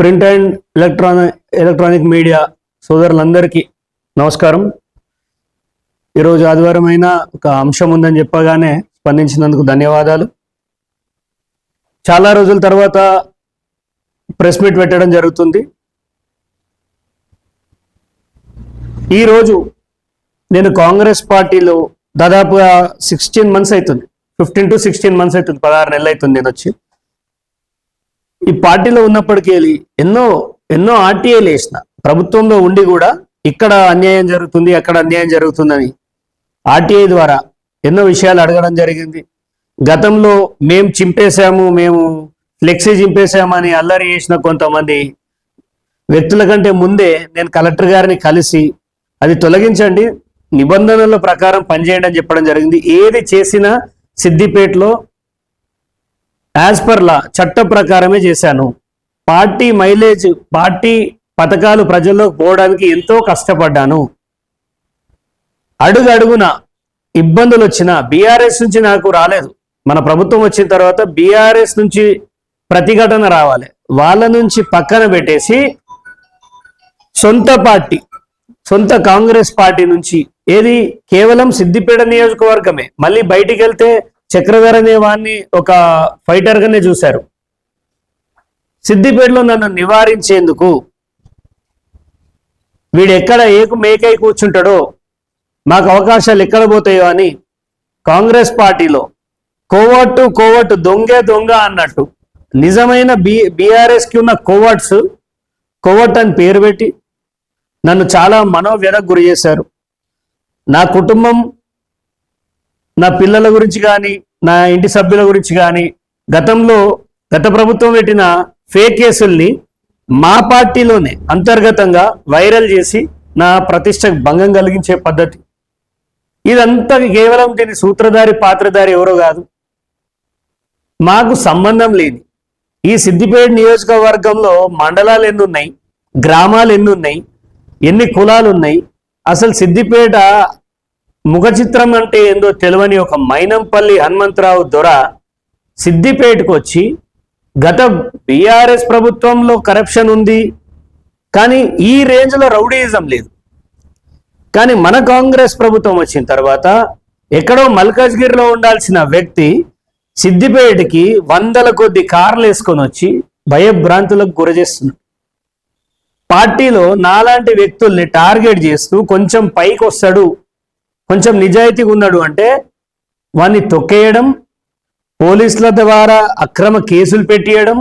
Print and electronic media సోదరులందరికీ నమస్కారం. ఈరోజు ఆదివారం అయినా ఒక అంశం ఉందని చెప్పగానే స్పందించినందుకు ధన్యవాదాలు. చాలా రోజుల తర్వాత ప్రెస్ మీట్ పెట్టడం జరుగుతుంది. ఈరోజు నేను కాంగ్రెస్ పార్టీలో దాదాపుగా 16 months అవుతుంది, 15 to 16 months అవుతుంది, 16 నెలలు అవుతుంది నేను వచ్చి. ఈ పార్టీలో ఉన్నప్పటికీ ఎన్నో ఆర్టీఐలు వేసిన, ప్రభుత్వంలో ఉండి కూడా ఇక్కడ అన్యాయం జరుగుతుంది అక్కడ అన్యాయం జరుగుతుందని ఆర్టీఐ ద్వారా ఎన్నో విషయాలు అడగడం జరిగింది. గతంలో మేము ఫ్లెక్సీ చింపేశామని అల్లరి చేసిన కొంతమంది వ్యక్తుల కంటే ముందే నేను కలెక్టర్ గారిని కలిసి అది తొలగించండి, నిబంధనల ప్రకారం పనిచేయండి అని చెప్పడం జరిగింది. ఏది చేసినా సిద్దిపేటలో యాజ్ పర్ లా చట్ట ప్రకారమే చేశాను. పార్టీ మైలేజ్, పార్టీ పథకాలు ప్రజల్లోకి పోవడానికి ఎంతో కష్టపడ్డాను. అడుగున ఇబ్బందులు వచ్చినా బీఆర్ఎస్ నుంచి నాకు రాలేదు. మన ప్రభుత్వం వచ్చిన తర్వాత బీఆర్ఎస్ నుంచి ప్రతిఘటన రావాలి, వాళ్ళ నుంచి పక్కన పెట్టేసి సొంత కాంగ్రెస్ పార్టీ నుంచి ఏది కేవలం సిద్దిపేట నియోజకవర్గమే, మళ్ళీ బయటికి వెళ్తే చక్రధర్ అనే వాడిని ఒక ఫైటర్ గానే చూశారు. సిద్దిపేటలో నన్ను నివారించేందుకు వీడు ఎక్కడ మేకై కూర్చుంటాడో, మాకు అవకాశాలు ఎక్కడ పోతాయో అని కాంగ్రెస్ పార్టీలో కోవట్టు దొంగ అన్నట్టు నిజమైన బీఆర్ఎస్కి ఉన్న కోవట్ అని పేరు పెట్టి నన్ను చాలా మనోవ్యధకు గురి చేశారు. నా కుటుంబం, నా పిల్లల గురించి కానీ నా ఇంటి సభ్యుల గురించి కానీ గత ప్రభుత్వం పెట్టిన ఫేక్ కేసుల్ని మా పార్టీలోనే అంతర్గతంగా వైరల్ చేసి నా ప్రతిష్టకు భంగం కలిగించే పద్ధతి. ఇదంతా కేవలం దీని సూత్రధారి పాత్రధారి ఎవరో కాదు, మాకు సంబంధం లేని ఈ సిద్దిపేట నియోజకవర్గంలో మండలాలు ఎన్ని ఉన్నాయి, గ్రామాలు ఎన్ని ఉన్నాయి, ఎన్ని కులాలు ఉన్నాయి, అసలు సిద్దిపేట ముఖ చిత్రం అంటే ఏందో తెలియని ఒక మైనంపల్లి హనుమంతరావు దొర సిద్దిపేటకు వచ్చి గత బీఆర్ఎస్ ప్రభుత్వంలో కరప్షన్ ఉంది కానీ ఈ రేంజ్లో రౌడీయిజం లేదు, కానీ మన కాంగ్రెస్ ప్రభుత్వం వచ్చిన తర్వాత ఎక్కడో మల్కాజ్గిరిలో ఉండాల్సిన వ్యక్తి సిద్దిపేటకి 100 కొద్ది కార్లు వేసుకొని వచ్చి భయభ్రాంతులకు గురచేస్తున్నాడు. పార్టీలో నాలాంటి వ్యక్తుల్ని టార్గెట్ చేస్తూ కొంచెం పైకి వస్తాడు, కొంచెం నిజాయితీగా ఉన్నాడు అంటే వాన్ని తొక్కేయడం, పోలీసుల ద్వారా అక్రమ కేసులు పెట్టేయడం.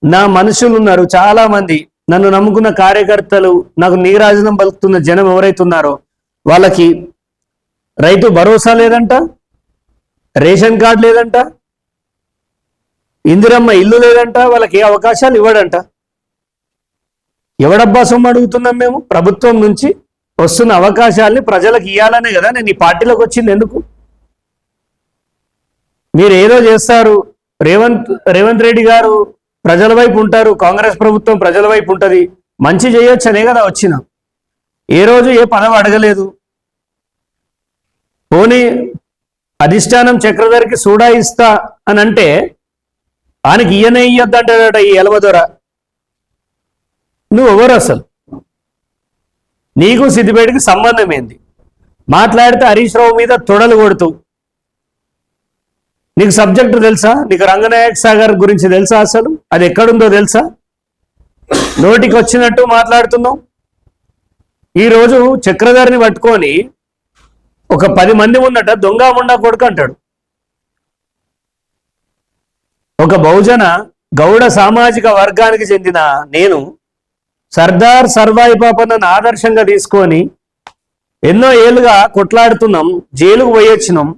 నా మనుషులు ఉన్నారు చాలా మంది, నన్ను నమ్ముకున్న కార్యకర్తలు, నాకు నీరాజనం పలుకుతున్న జనం ఎవరైతే ఉన్నారో వాళ్ళకి రైతు భరోసా లేదంట, రేషన్ కార్డు లేదంట, ఇందిరమ్మ ఇల్లు లేదంట, వాళ్ళకి ఏ అవకాశాలు ఇవ్వడంట. ఎవడబ్బా సొమ్ము అడుగుతున్నాం మేము? ప్రభుత్వం నుంచి వస్తున్న అవకాశాలని ప్రజలకు ఇవ్వాలనే కదా నేను ఈ పార్టీలోకి వచ్చింది. ఎందుకు మీరు ఏదో చేస్తారు, రేవంత్ రెడ్డి గారు ప్రజల వైపు ఉంటారు, కాంగ్రెస్ ప్రభుత్వం ప్రజల వైపు ఉంటుంది, మంచి చేయొచ్చనే కదా వచ్చిన. ఏ రోజు ఏ పదవి అడగలేదు. పోనీ అధిష్టానం చక్రధర్కి సూడా ఇస్తా అని అంటే ఆయనకి ఇయ్యొద్దంటాడట ఈ ఎలవదొర. నువ్వు ఎవరు అసలు? నీకు సిద్దిపేటకి సంబంధం ఏంది? మాట్లాడితే హరీష్ రావు మీద తొడలు కొడుతూ, నీకు సబ్జెక్టు తెలుసా? నీకు రంగనాయక సాగర్ గురించి తెలుసా? అసలు అది ఎక్కడుందో తెలుసా? నోటికి వచ్చినట్టు మాట్లాడుతున్నావు. ఈరోజు చక్రధర్ని పట్టుకొని ఒక 10 మంది ఉన్నట్ట దొంగ ముండా కొడుకు అంటాడు. ఒక బహుజన గౌడ సామాజిక వర్గానికి చెందిన నేను సర్దార్ సర్వాయి పాపన్నను ఆదర్శంగా తీసుకొని ఎన్నో ఏళ్ళుగా కొట్లాడుతున్నాం, జైలుకు పోయొచ్చినాం.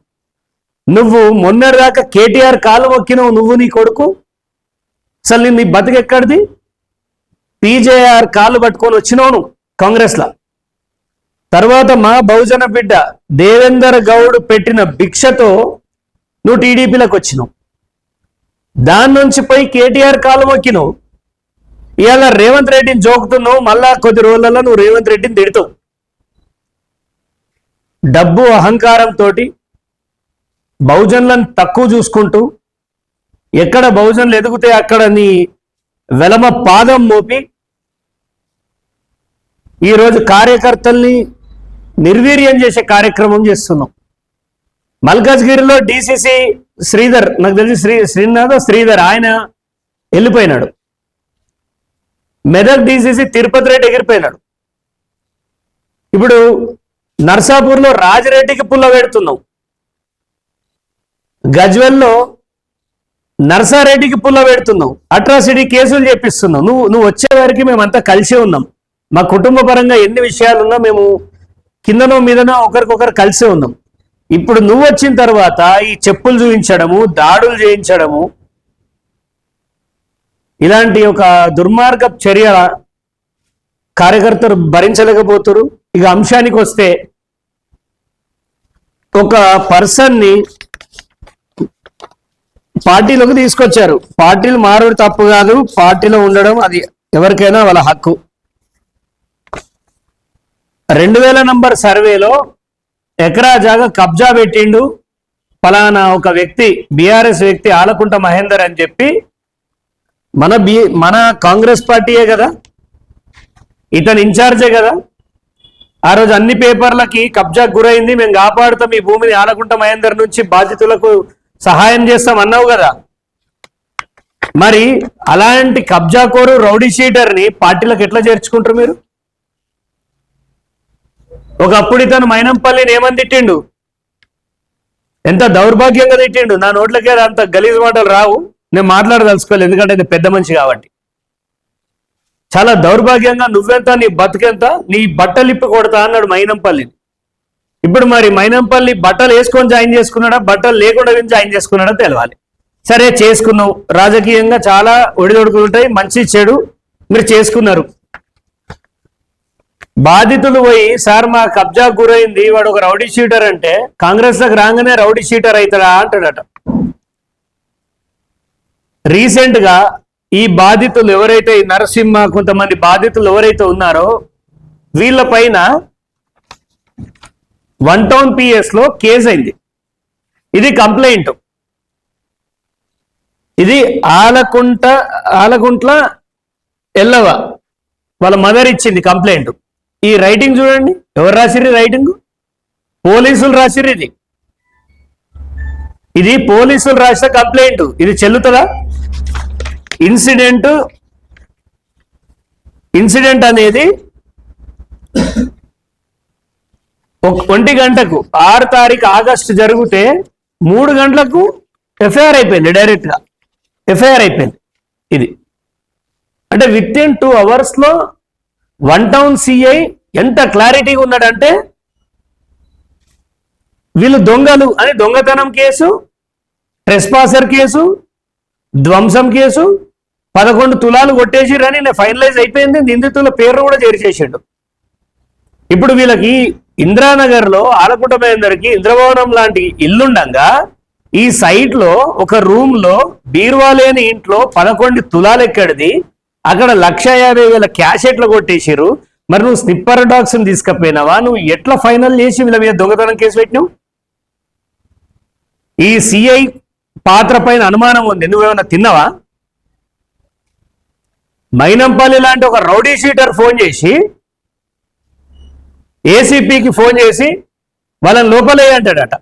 నువ్వు మొన్నటిదాకా కేటీఆర్ కాలు మొక్కినావు, నువ్వు నీ కొడుకు. అసలు నీ బతికెక్కడిది? పీజేఆర్ కాళ్ళు పట్టుకొని వచ్చినావు నువ్వు కాంగ్రెస్లో. తర్వాత మా బహుజన బిడ్డ దేవేందర్ గౌడ్ పెట్టిన భిక్షతో నువ్వు టీడీపీలోకి వచ్చినావు. దాని నుంచి పోయి కేటీఆర్ కాలు మొక్కినావు. ఇవాళ రేవంత్ రెడ్డిని జోకుతున్నావు, మళ్ళా కొద్ది రోజులలో నువ్వు రేవంత్ రెడ్డిని తిడతావు. డబ్బు అహంకారంతో బహుజనులను తక్కువ చూసుకుంటూ, ఎక్కడ బహుజనులు ఎదిగితే అక్కడ నీ వెలమ పాదం మోపి ఈరోజు కార్యకర్తల్ని నిర్వీర్యం చేసే కార్యక్రమం చేస్తున్నాం. మల్కాజ్గిరిలో డిసిసి శ్రీధర్, నాకు తెలిసి శ్రీధర్ ఆయన వెళ్ళిపోయినాడు. మెదక్ డిసిసి తిరుపతి రెడ్డి ఎగిరిపోయినాడు. ఇప్పుడు నర్సాపూర్లో రాజిరెడ్డికి పుల్ల పెడుతున్నాం. గజ్వెల్లో నర్సారెడ్డికి పుల్ల పెడుతున్నావు, అట్రాసిటీ కేసులు చేపిస్తున్నావు. నువ్వు వచ్చే వారికి మేమంతా కలిసే ఉన్నాం. మా కుటుంబ పరంగా ఎన్ని విషయాలున్నా మేము కిందనో మీదనో ఒకరికొకరు కలిసే ఉన్నాం. ఇప్పుడు నువ్వు వచ్చిన తర్వాత ఈ చెప్పులు చూపించడము, దాడులు చేయించడము, ఇలాంటి ఒక దుర్మార్గ చర్య కార్యకర్తలు భరించలేకపోతారు. ఇక అంశానికి వస్తే, ఒక పర్సన్ని పార్టీలోకి తీసుకొచ్చారు. పార్టీలు మారడం తప్పు కాదు, పార్టీలో ఉండడం అది ఎవరికైనా వాళ్ళ హక్కు. 2000 నంబర్ సర్వేలో ఎకరా జాగా కబ్జా పెట్టిండు ఫలానా ఒక వ్యక్తి, బీఆర్ఎస్ వ్యక్తి ఆలకుంట మహేందర్ అని చెప్పి, మన కాంగ్రెస్ పార్టీయే కదా, ఇతను ఇన్ఛార్జే కదా. ఆ రోజు అన్ని పేపర్లకి కబ్జా గురైంది, మేము కాపాడుతాం ఈ భూమిని ఆలకుంట మహేందర్ నుంచి, బాధితులకు సహాయం చేస్తాం అన్నావు కదా. మరి అలాంటి కబ్జాకోరు రౌడీ షీటర్ని పార్టీలకు ఎట్లా చేర్చుకుంటారు మీరు? ఒకప్పుడు ఇతను మైనంపల్లిని ఏమని తిట్టిండు, ఎంత దౌర్భాగ్యంగా తిట్టిండు. నా నోట్లకే అంత గలీజ్ మాటలు రావు, నేను మాట్లాడదలుచుకోలేదు ఎందుకంటే ఇది పెద్ద మనిషి కాబట్టి. చాలా దౌర్భాగ్యంగా నువ్వెంత, నీ బతుకెంత, నీ బట్టలు ఇప్పి కొడతా అన్నాడు మైనంపల్లిని. ఇప్పుడు మరి మైనంపల్లి బట్టలు వేసుకొని జాయిన్ చేసుకున్నాడా, బట్టలు లేకుండా జాయిన్ చేసుకున్నాడా తెలవాలి. సరే చేసుకున్నావు, రాజకీయంగా చాలా ఒడిదొడుకులు ఉంటాయి, మంచి చెడు మీరు చేసుకున్నారు. బాధితులు పోయి సార్ మా కబ్జా గురైంది, వాడు ఒక రౌడీ షీటర్ అంటే, కాంగ్రెస్ లకు రాగానే రౌడీ షీటర్ అవుతాడా అంటాడట. రీసెంట్ గా ఈ బాధితులు ఎవరైతే, ఈ నరసింహ కొంతమంది బాధితులు ఎవరైతే ఉన్నారో వీళ్ళ పైన 1 టౌన్ PS లో కేసు అయింది. ఇది కంప్లైంట్, ఇది ఆలకుంట్ల ఎల్లవ వాళ్ళ మదర్ ఇచ్చింది కంప్లైంట్. ఈ రైటింగ్ చూడండి, ఎవరు రాసిర్రు రైటింగ్? పోలీసులు రాసిర్రు. ఇది పోలీసులు రాసిన కంప్లైంట్. ఇది చెల్లుతుందా? ఇన్సిడెంట్ అనేది 1 గంటకు 6 తారీఖు ఆగస్టు జరిగితే 3 గంటలకు ఎఫ్ఐఆర్ అయిపోయింది, డైరెక్ట్ గా ఎఫ్ఐఆర్ అయిపోయింది. ఇది అంటే విత్ ఇన్ 2 hours లో 1 టౌన్ సిఐ ఎంత క్లారిటీగా ఉన్నాడంటే, వీళ్ళు దొంగలు అని దొంగతనం కేసు, ట్రెస్పాసర్ కేసు, ధ్వంసం కేసు, 11 తులాలు కొట్టేసిరని ఫైనలైజ్ అయిపోయింది. నిందితుల పేరు కూడా చేర్చేసాడు. ఇప్పుడు వీళ్ళకి ఇంద్రానగర్ లో ఆలకుంట మహేందర్కి ఇంద్రభవనం లాంటి ఇల్లుండగా ఈ సైట్ లో ఒక రూమ్ లో బీరువా లేని ఇంట్లో 11 తులాలు ఎక్కడిది, అక్కడ 1,50,000 క్యాష్ ఎట్లా కొట్టేసిరు. మరి నువ్వు స్నిప్పర్ డాగ్స్ ని తీసుకపోయినావా? నువ్వు ఎట్లా ఫైనల్ చేసి వీళ్ళ మీద దొంగతనం కేసు పెట్టినావు? ఈ సిఐ పాత్ర పైన అనుమానం ఉంది, నువ్వేమన్నా తిన్నావా? మైనంపల్లి లాంటి ఒక రౌడీ షీటర్ ఫోన్ చేసి ఏసీపీకి ఫోన్ చేసి వాళ్ళని లోపలే అంటాడట.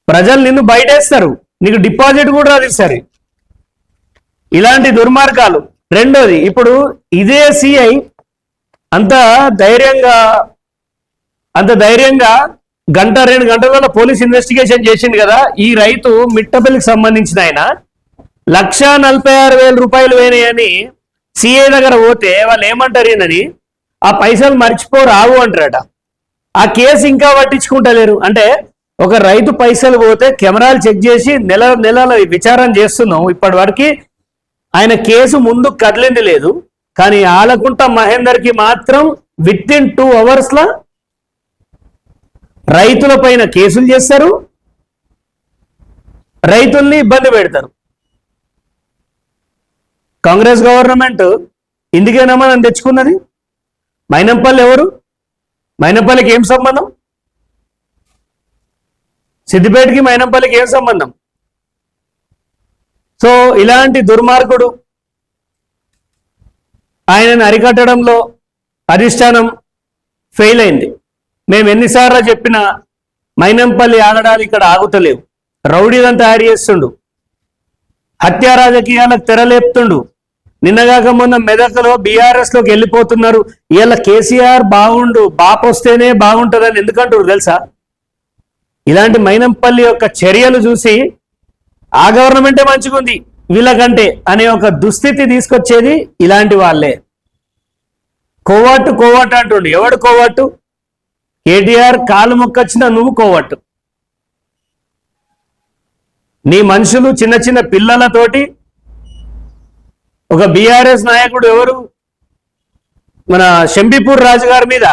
ప్రజలు నిన్ను బయటేస్తారు, నీకు డిపాజిట్ కూడా రాదిస్తారు. ఇలాంటి దుర్మార్గాలు. రెండోది, ఇప్పుడు ఇదే సిఐ అంత ధైర్యంగా 1-2 గంటలలో పోలీస్ ఇన్వెస్టిగేషన్ చేసింది కదా. ఈ రైతు మిట్టపల్లికి సంబంధించిన ఆయన 1,46,000 రూపాయలు పోయినాయని సిఐ దగ్గర పోతే వాళ్ళు ఏమంటారు ఏందని, ఆ పైసలు మర్చిపోరావు అంటారట. ఆ కేసు ఇంకా పట్టించుకుంటలేరు. అంటే ఒక రైతు పైసలు పోతే కెమెరాలు చెక్ చేసి నెల విచారణ చేస్తున్నాం. ఇప్పటి వరకు ఆయన కేసు ముందు కదిలింది లేదు. కానీ ఆలకుంట మహేందర్కి మాత్రం విత్ ఇన్ 2 hours లా రైతుల పైన కేసులు చేస్తారు, రైతుల్ని ఇబ్బంది పెడతారు. కాంగ్రెస్ గవర్నమెంట్ ఇందుకేనా మనం తెచ్చుకున్నది? మైనంపల్లి ఎవరు? మైనంపల్లికి ఏం సంబంధం? సిద్దిపేటకి మైనంపల్లికి ఏం సంబంధం? సో ఇలాంటి దుర్మార్గుడు ఆయనను అరికట్టడంలో అధిష్టానం ఫెయిల్ అయింది. మేము ఎన్నిసార్లు చెప్పినా మైనంపల్లి ఆగడాలు ఇక్కడ ఆగుతలేవు. రౌడీలను తయారు చేస్తుండు, హత్యా రాజకీయాలకు తెరలేపుతుండు. నిన్నగాక మొన్న మెదక్లో బీఆర్ఎస్లోకి వెళ్ళిపోతున్నారు. ఇలా కేసీఆర్ బాగుండు, బాపొస్తేనే బాగుంటుందని ఎందుకంటారు తెలుసా? ఇలాంటి మైనంపల్లి యొక్క చర్యలు చూసి ఆ గవర్నమెంటే మంచిగుంది వీళ్ళకంటే అనే ఒక దుస్థితి తీసుకొచ్చేది ఇలాంటి వాళ్ళే. కోవట్టు కోవట్టు అంటుండు. ఎవడు కోవట్టు? కేటీఆర్ కాలు మొక్కొచ్చినా నువ్వు కోవట్టు. నీ మనుషులు చిన్న చిన్న పిల్లలతోటి ఒక బీఆర్ఎస్ నాయకుడు ఎవరు మన షంబీపూర్ రాజు గారి మీద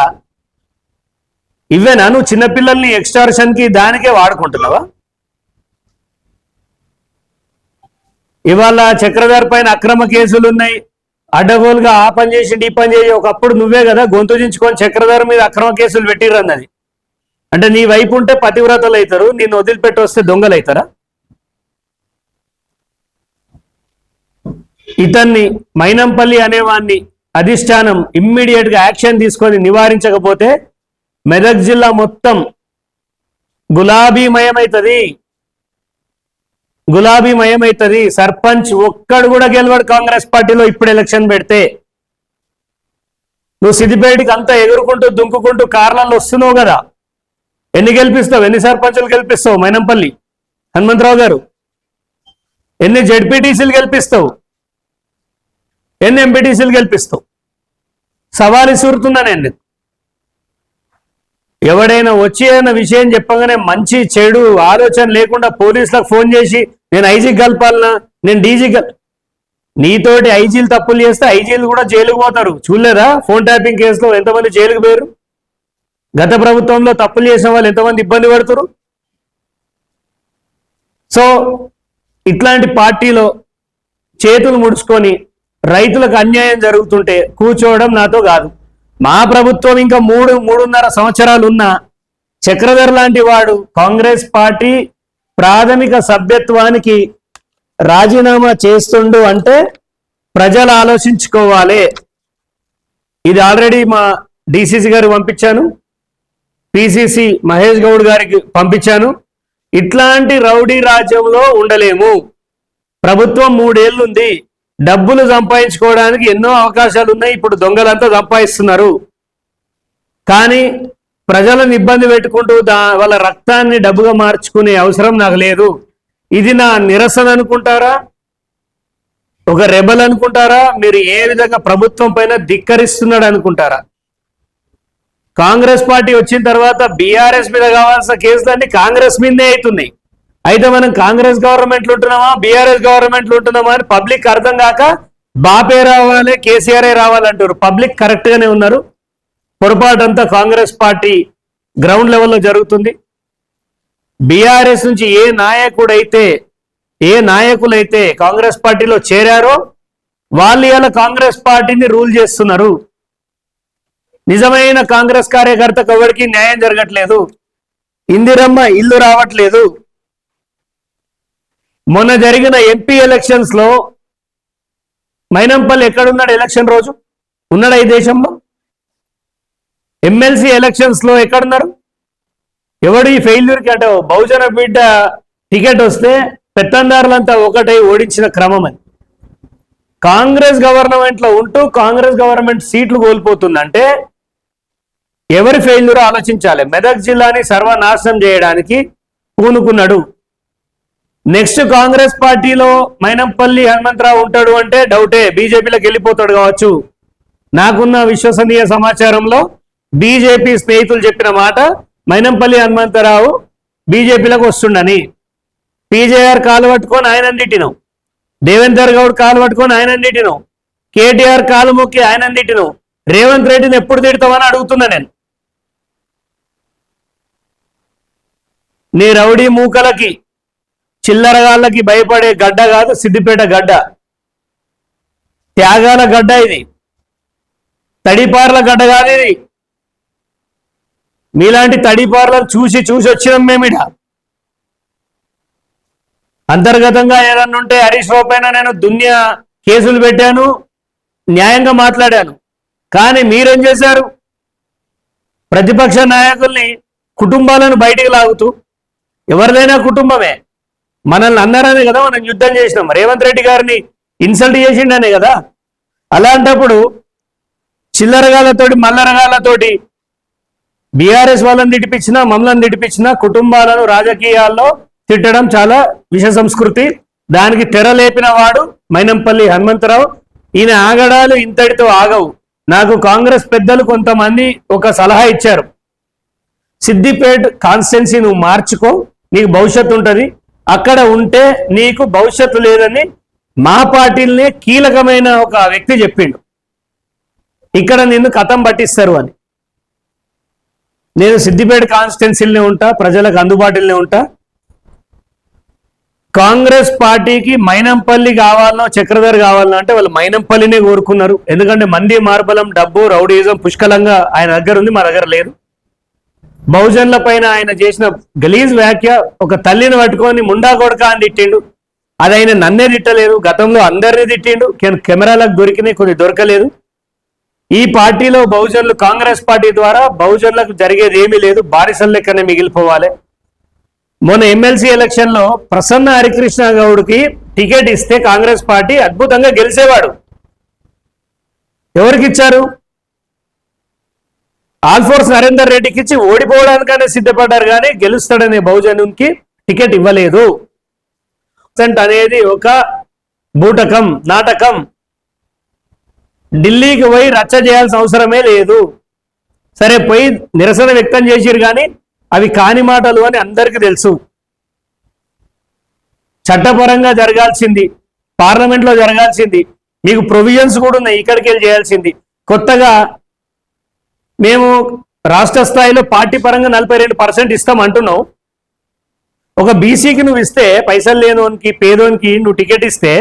ఇవేనా నువ్వు చిన్నపిల్లల్ని ఎక్స్టార్షన్కి దానికే వాడుకుంటున్నావా? ఇవాళ చక్రధర్ పైన అక్రమ కేసులు ఉన్నాయి. అడ్డగోలుగా ఆ పని చేసి ఈ పని చేసి ఒకప్పుడు నువ్వే కదా గొంతు దించుకొని చక్రధర్ మీద అక్రమ కేసులు పెట్టిరన్నది. అంటే నీ వైపు ఉంటే పతివ్రతలు అవుతారు, నిన్ను వదిలిపెట్టి వస్తే దొంగలు అవుతారా? ఇతన్ని మైనంపల్లి అనేవాన్ని అధిష్టానం ఇమ్మీడియట్ గా యాక్షన్ తీసుకొని నివారించకపోతే మెదక్ జిల్లా మొత్తం గులాబీమయమవుతుంది. గులాబీమయమవుతుంది. సర్పంచ్ ఒక్కడు కూడా గెలవడు కాంగ్రెస్ పార్టీలో ఇప్పుడు ఎలక్షన్ పెడితే. నువ్వు సిద్దిపేటకి అంతా ఎగురుకుంటూ దుంకుకుంటూ కార్లలో వస్తున్నావు కదా, ఎన్ని గెలిపిస్తావు? ఎన్ని సర్పంచులు గెలిపిస్తావు? మైనంపల్లి హనుమంతరావు గారు ఎన్ని జెడ్పీటీసీలు గెలిపిస్తావు? ఎన్ని ఎంపీటీసీలు గెలిపిస్తావు? సవాలు ఇసురుతున్నా నేను. ఎవడైనా వచ్చి అన్న విషయం చెప్పగానే మంచి చెడు ఆలోచన లేకుండా పోలీసులకు ఫోన్ చేసి నేను ఐజీకి కలపాలనా, నేను డీజీకి నీతోటి ఐజీలు తప్పులు చేస్తే ఐజీలు కూడా జైలుకు పోతారు. చూడలేదా ఫోన్ ట్యాపింగ్ కేసులో ఎంతమంది జైలుకు పోయారు? గత ప్రభుత్వంలో తప్పులు చేసిన వాళ్ళు ఎంతమంది ఇబ్బంది పడుతున్నారు? సో ఇట్లాంటి పార్టీలో చేతులు ముడుచుకొని రైతులకు అన్యాయం జరుగుతుంటే కూర్చోవడం నాతో కాదు. మా ప్రభుత్వం ఇంకా 3.5 సంవత్సరాలు ఉన్న చక్రధర్ లాంటి వాడు కాంగ్రెస్ పార్టీ ప్రాథమిక సభ్యత్వానికి రాజీనామా చేస్తుండు అంటే ప్రజలు ఆలోచించుకోవాలి. ఇది ఆల్రెడీ మా డిసిసి గారు పంపించాను, పిసిసి మహేష్ గౌడ్ గారికి పంపించాను. ఇట్లాంటి రౌడీ రాజ్యంలో ఉండలేము. ప్రభుత్వం 3 ఏళ్ళు ఉంది, డబ్బులు సంపాదించుకోవడానికి ఎన్నో అవకాశాలు ఉన్నాయి. ఇప్పుడు దొంగలంతా సంపాదిస్తున్నారు, కానీ ప్రజలను ఇబ్బంది పెట్టుకుంటూ వాళ్ళ రక్తాన్ని డబ్బుగా మార్చుకునే అవసరం నాకు లేదు. ఇది నా నిరసన అనుకుంటారా? ఒక రెబల్ అనుకుంటారా? మీరు ఏ విధంగా ప్రభుత్వం పైన ధిక్కరిస్తున్నాడు అనుకుంటారా? కాంగ్రెస్ పార్టీ వచ్చిన తర్వాత బీఆర్ఎస్ మీద కావాల్సిన కేసులన్నీ కాంగ్రెస్ మీదే అవుతున్నాయి. అయితే మనం కాంగ్రెస్ గవర్నమెంట్లు ఉంటున్నామా బీఆర్ఎస్ గవర్నమెంట్లు ఉంటున్నామా అని పబ్లిక్ అర్థం కాక బాపే రావాలి కేసీఆర్ రావాలంటారు. పబ్లిక్ కరెక్ట్ గానే ఉన్నారు. పొరపాటు అంతా కాంగ్రెస్ పార్టీ గ్రౌండ్ లెవెల్లో జరుగుతుంది. బీఆర్ఎస్ నుంచి ఏ నాయకులైతే కాంగ్రెస్ పార్టీలో చేరారో వాళ్ళు ఇలా కాంగ్రెస్ పార్టీని రూల్ చేస్తున్నారు. నిజమైన కాంగ్రెస్ కార్యకర్తకు ఎవరికి న్యాయం జరగట్లేదు. ఇందిరమ్మ ఇల్లు రావట్లేదు. మొన్న జరిగిన ఎంపీ ఎలక్షన్స్ లో మైనంపల్లి ఎక్కడున్నాడు? ఎలక్షన్ రోజు ఉన్నాడా ఈ దేశంలో? ఎమ్మెల్సీ ఎలక్షన్స్ లో ఎక్కడున్నారు? ఎవడు ఈ ఫెయిల్యూర్కి అంటే బహుజన బిడ్డ టికెట్ వస్తే పెత్తందారులంతా ఒకటై ఓడించిన క్రమం అని. కాంగ్రెస్ గవర్నమెంట్ లో ఉంటూ కాంగ్రెస్ గవర్నమెంట్ సీట్లు కోల్పోతుందంటే ఎవరి ఫెయిల్యూర్ ఆలోచించాలి. మెదక్ జిల్లాని సర్వనాశనం చేయడానికి పూనుకున్నాడు. నెక్స్ట్ కాంగ్రెస్ పార్టీలో మైనంపల్లి హనుమంతరావు ఉంటాడు అంటే డౌటే, బీజేపీలోకి వెళ్ళిపోతాడు కావచ్చు. నాకున్న విశ్వసనీయ సమాచారంలో బీజేపీ స్నేహితులు చెప్పిన మాట మైనంపల్లి హనుమంతరావు బీజేపీలోకి వస్తుండని. పీజేఆర్ కాలు పట్టుకొని ఆయన తిట్టినాం, దేవేందర్ గౌడ్ కాలు పట్టుకొని ఆయన తిట్టినాం, కేటీఆర్ కాలు మొక్కి ఆయన తిట్టినాం. రేవంత్ రెడ్డిని ఎప్పుడు తిడతామని అడుగుతున్నా నేను. నీ రౌడీ మూకలకి చిల్లరగాళ్ళకి భయపడే గడ్డ కాదు సిద్దిపేట గడ్డ, త్యాగాల గడ్డ, ఇది తడిపార్ల గడ్డ కాదు. ఇది మీలాంటి తడిపార్లను చూసి వచ్చినాం మేమిడ. అంతర్గతంగా ఏదన్నా ఉంటే హరీష్ రావు పైన నేను దునియా కేసులు పెట్టాను, న్యాయంగా మాట్లాడాను. కానీ మీరేం చేశారు? ప్రతిపక్ష నాయకుల్ని కుటుంబాలను బయటికి లాగుతూ, ఎవరిదైనా కుటుంబమే, మనల్ని అన్నారనే కదా మనం యుద్ధం చేసినాం. రేవంత్ రెడ్డి గారిని ఇన్సల్ట్ చేసిండనే కదా. అలాంటప్పుడు చిల్లరగాలతోటి మల్లరగాలతోటి బీఆర్ఎస్ వాళ్ళని తిట్టిపించినా మమ్మల్ని తిట్టిపించినా కుటుంబాలను రాజకీయాల్లో తిట్టడం చాలా విష సంస్కృతి. దానికి తెరలేపిన వాడు మైనంపల్లి హనుమంతరావు. ఈయన ఆగడాలు ఇంతటితో ఆగవు. నాకు కాంగ్రెస్ పెద్దలు కొంతమంది ఒక సలహా ఇచ్చారు, సిద్దిపేట్ కాన్స్టిట్యున్సీ నువ్వు మార్చుకో, నీకు భవిష్యత్తు ఉంటుంది, అక్కడ ఉంటే నీకు భవిష్యత్తు లేదని మా పార్టీలనే కీలకమైన ఒక వ్యక్తి చెప్పిండు. ఇక్కడ నిన్ను కథం పట్టిస్తారు అని. నేను సిద్దిపేట కాన్స్టిట్యున్సీలోనే ఉంటా, ప్రజలకు అందుబాటులోనే ఉంటా. కాంగ్రెస్ పార్టీకి మైనంపల్లి కావాలనో చక్రధర్ కావాలనో అంటే వాళ్ళు మైనంపల్లినే కోరుకున్నారు. ఎందుకంటే మంది మార్బలం, డబ్బు, రౌడీజం పుష్కలంగా ఆయన దగ్గర ఉంది, మా దగ్గర లేదు. బహుజన్ల పైన ఆయన చేసిన గలీజ్ వ్యాఖ్య, ఒక తల్లిని పట్టుకొని ముండా కొడక అని తిట్టిండు. అది ఆయన నన్నే తిట్టలేదు, గతంలో అందరినీ తిట్టిండు. కెమెరాలకు దొరికినాయి, కొన్ని దొరకలేదు. ఈ పార్టీలో బహుజనులు, కాంగ్రెస్ పార్టీ ద్వారా బహుజనులకు జరిగేది ఏమీ లేదు, బానిసల లెక్కనే మిగిలిపోవాలి. మొన్న ఎమ్మెల్సీ ఎలక్షన్ లో ప్రసన్న హరికృష్ణ గౌడ్కి టికెట్ ఇస్తే కాంగ్రెస్ పార్టీ అద్భుతంగా గెలిచేవాడు. ఎవరికి ఇచ్చారు? ఆల్ఫోర్స్ నరేందర్ రెడ్డికి ఇచ్చి ఓడిపోవడానికనే సిద్ధపడ్డారు, కానీ గెలుస్తాడనే బహుజనునికి టికెట్ ఇవ్వలేదు. అనేది ఒక బూటకం, నాటకం. ఢిల్లీకి పోయి రచ్చ చేయాల్సిన అవసరమే లేదు. సరే, పోయి నిరసన వ్యక్తం చేసిరు, కానీ అవి కాని మాటలు అని అందరికీ తెలుసు. చట్టపరంగా జరగాల్సింది, పార్లమెంట్లో జరగాల్సింది, మీకు ప్రొవిజన్స్ కూడా ఉన్నాయి, ఇక్కడికి వెళ్ళి చేయాల్సింది. కొత్తగా మేము రాష్ట్ర స్థాయిలో పార్టీ పరంగా 42% ఇస్తాం అంటున్నావు. ఒక బీసీకి నువ్వు ఇస్తే, పైసలు లేనోనికి, పేదోనికి నువ్వు టికెట్ ఇస్తే,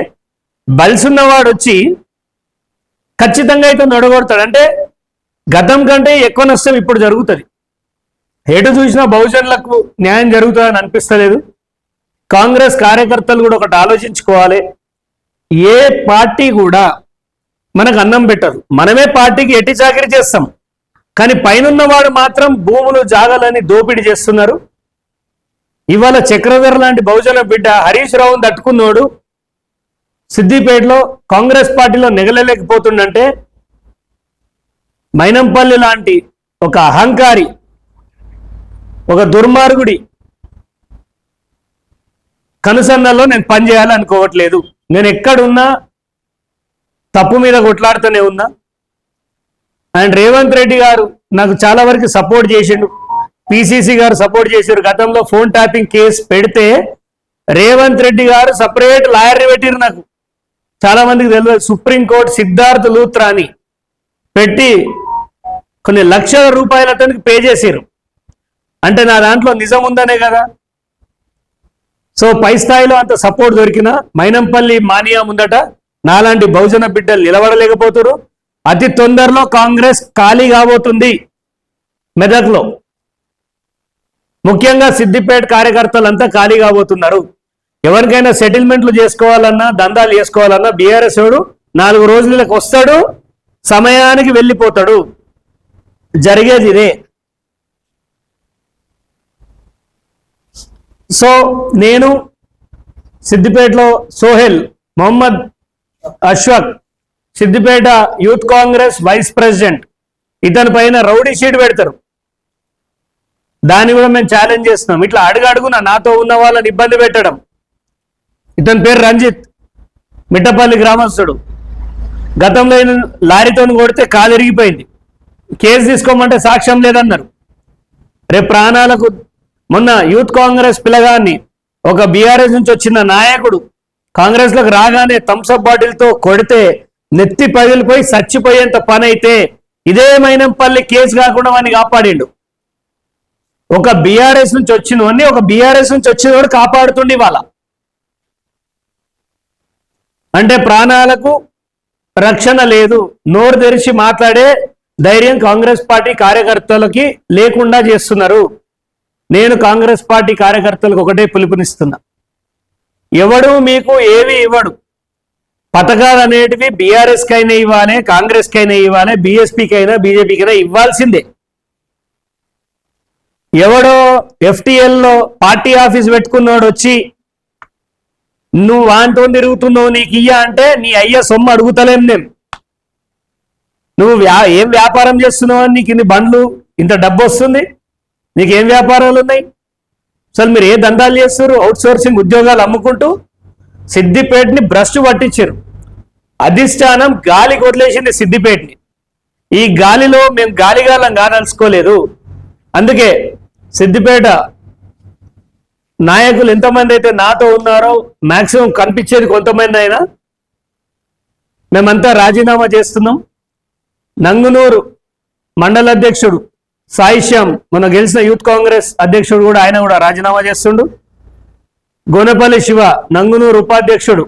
బల్స్ ఉన్నవాడు వచ్చి ఖచ్చితంగా అయితే నొడగొడతాడు. అంటే గతం కంటే ఎక్కువ నష్టం ఇప్పుడు జరుగుతుంది. ఎటు చూసినా బహుజనులకు న్యాయం జరుగుతుందని అనిపిస్తలేదు. కాంగ్రెస్ కార్యకర్తలు కూడా ఒకటి ఆలోచించుకోవాలి. ఏ పార్టీ కూడా మనకు అన్నం పెట్టదు, మనమే పార్టీకి ఎట్టి చాకరీ చేస్తాం. కానీ పైనున్నవాడు మాత్రం భూములు, జాగాలని దోపిడీ చేస్తున్నారు. ఇవాళ చక్రధర్ లాంటి బహుజన బిడ్డ హరీష్ రావును తట్టుకున్నోడు సిద్దిపేటలో కాంగ్రెస్ పార్టీలో నెగలలేకపోతుండంటే, మైనంపల్లి లాంటి ఒక అహంకారి, ఒక దుర్మార్గుడి కనుసన్నల్లో నేను పనిచేయాలనుకోవట్లేదు. నేను ఎక్కడున్నా తప్పు మీద కొట్లాడుతూనే ఉన్నా. అండ్ రేవంత్ రెడ్డి గారు నాకు చాలా వరకు సపోర్ట్ చేసిండు, పిసిసి గారు సపోర్ట్ చేశారు. గతంలో ఫోన్ ట్యాపింగ్ కేసు పెడితే రేవంత్ రెడ్డి గారు సపరేట్ లాయర్ని పెట్టిరు. నాకు చాలా మందికి తెలియదు. సుప్రీంకోర్టు సిద్ధార్థ్ లూత్రా అని పెట్టి కొన్ని లక్షల రూపాయల అతనికి పే చేశారు. అంటే నా దాంట్లో నిజం ఉందనే కదా. సో పై స్థాయిలో అంత సపోర్ట్ దొరికిన మైనంపల్లి మానియా ముందట నాలాంటి బహుజన బిడ్డలు నిలబడలేకపోతారు. అతి తొందరలో కాంగ్రెస్ ఖాళీ కాబోతుంది మెదక్లో. ముఖ్యంగా సిద్దిపేట కార్యకర్తలంతా ఖాళీ కాబోతున్నారు. ఎవరికైనా సెటిల్మెంట్లు చేసుకోవాలన్నా, దందాలు చేసుకోవాలన్నా బీఆర్ఎస్ వాడు 4 రోజులకు వస్తాడు, సమయానికి వెళ్ళిపోతాడు. జరిగేది ఇదే. సో నేను సిద్దిపేటలో Sohail Mohammed Ashfaq, Siddipet youth Congress vice president, ఇతని పైన రౌడీ షీట్ పెడతారు. దాన్ని కూడా మేము ఛాలెంజ్ చేస్తున్నాం. ఇట్లా అడుగున నాతో ఉన్న వాళ్ళని ఇబ్బంది పెట్టడం. ఇతని పేరు రంజిత్, మిట్టపల్లి గ్రామస్తుడు. గతంలో లారీతో కొడితే కాలు ఇరిగిపోయింది, కేసు తీసుకోమంటే సాక్ష్యం లేదన్నారు. రేపు ప్రాణాలకు, మొన్న యూత్ కాంగ్రెస్ పిల్లగాన్ని ఒక బీఆర్ఎస్ నుంచి వచ్చిన నాయకుడు కాంగ్రెస్లోకి రాగానే థమ్సప్ బాటిల్తో కొడితే నెత్తి పగిలిపోయి చచ్చిపోయేంత పని అయితే ఇదే మైనంపల్లి కేసు కాకుండా వాడిని కాపాడిండు. ఒక బీఆర్ఎస్ నుంచి వచ్చినవన్నీ, ఒక బీఆర్ఎస్ నుంచి వచ్చినవాడు కాపాడుతుండి వాళ్ళ. అంటే ప్రాణాలకు రక్షణ లేదు. నోరు తెరిచి మాట్లాడే ధైర్యం కాంగ్రెస్ పార్టీ కార్యకర్తలకి లేకుండా చేస్తున్నారు. నేను కాంగ్రెస్ పార్టీ కార్యకర్తలకు ఒకటే పిలుపునిస్తున్నా, ఎవడు మీకు ఏవి ఇవ్వడు. పథకాలు అనేటివి బీఆర్ఎస్ కైనా ఇవ్వాలి, కాంగ్రెస్ కైనా ఇవ్వాలి, బీఎస్పీకైనా బీజేపీకైనా ఇవ్వాల్సిందే. ఎవడో ఎఫ్టీఎల్లో పార్టీ ఆఫీస్ పెట్టుకున్నాడు వచ్చి నువ్వు వాంతో తిరుగుతున్నావు నీకు ఇయ్య అంటే నీ అయ్య సొమ్ము అడుగుతలేం నేను. నువ్వు ఏం వ్యాపారం చేస్తున్నావు అని నీకు ఇన్ని బండ్లు ఇంత డబ్బు వస్తుంది, నీకేం వ్యాపారాలు ఉన్నాయి? అసలు మీరు ఏ దందాలు చేస్తారు? అవుట్ సోర్సింగ్ ఉద్యోగాలు అమ్ముకుంటూ సిద్దిపేటని భ్రష్టు పట్టించారు. అధిష్టానం గాలి వదిలేసింది సిద్దిపేటని. ఈ గాలిలో మేము గాలిగాలం కాదలుచుకోలేదు. అందుకే సిద్దిపేట నాయకులు ఎంతమంది అయితే నాతో ఉన్నారో మాక్సిమం కనిపించేది కొంతమంది అయినా మేమంతా రాజీనామా చేస్తున్నాం. నంగునూరు మండల అధ్యక్షుడు సాయిశ్యాం మన గెలిచిన యూత్ కాంగ్రెస్ అధ్యక్షుడు కూడా ఆయన కూడా రాజీనామా చేస్తుండు. గోనపల్లి శివ నంగునూరు ఉపాధ్యక్షుడు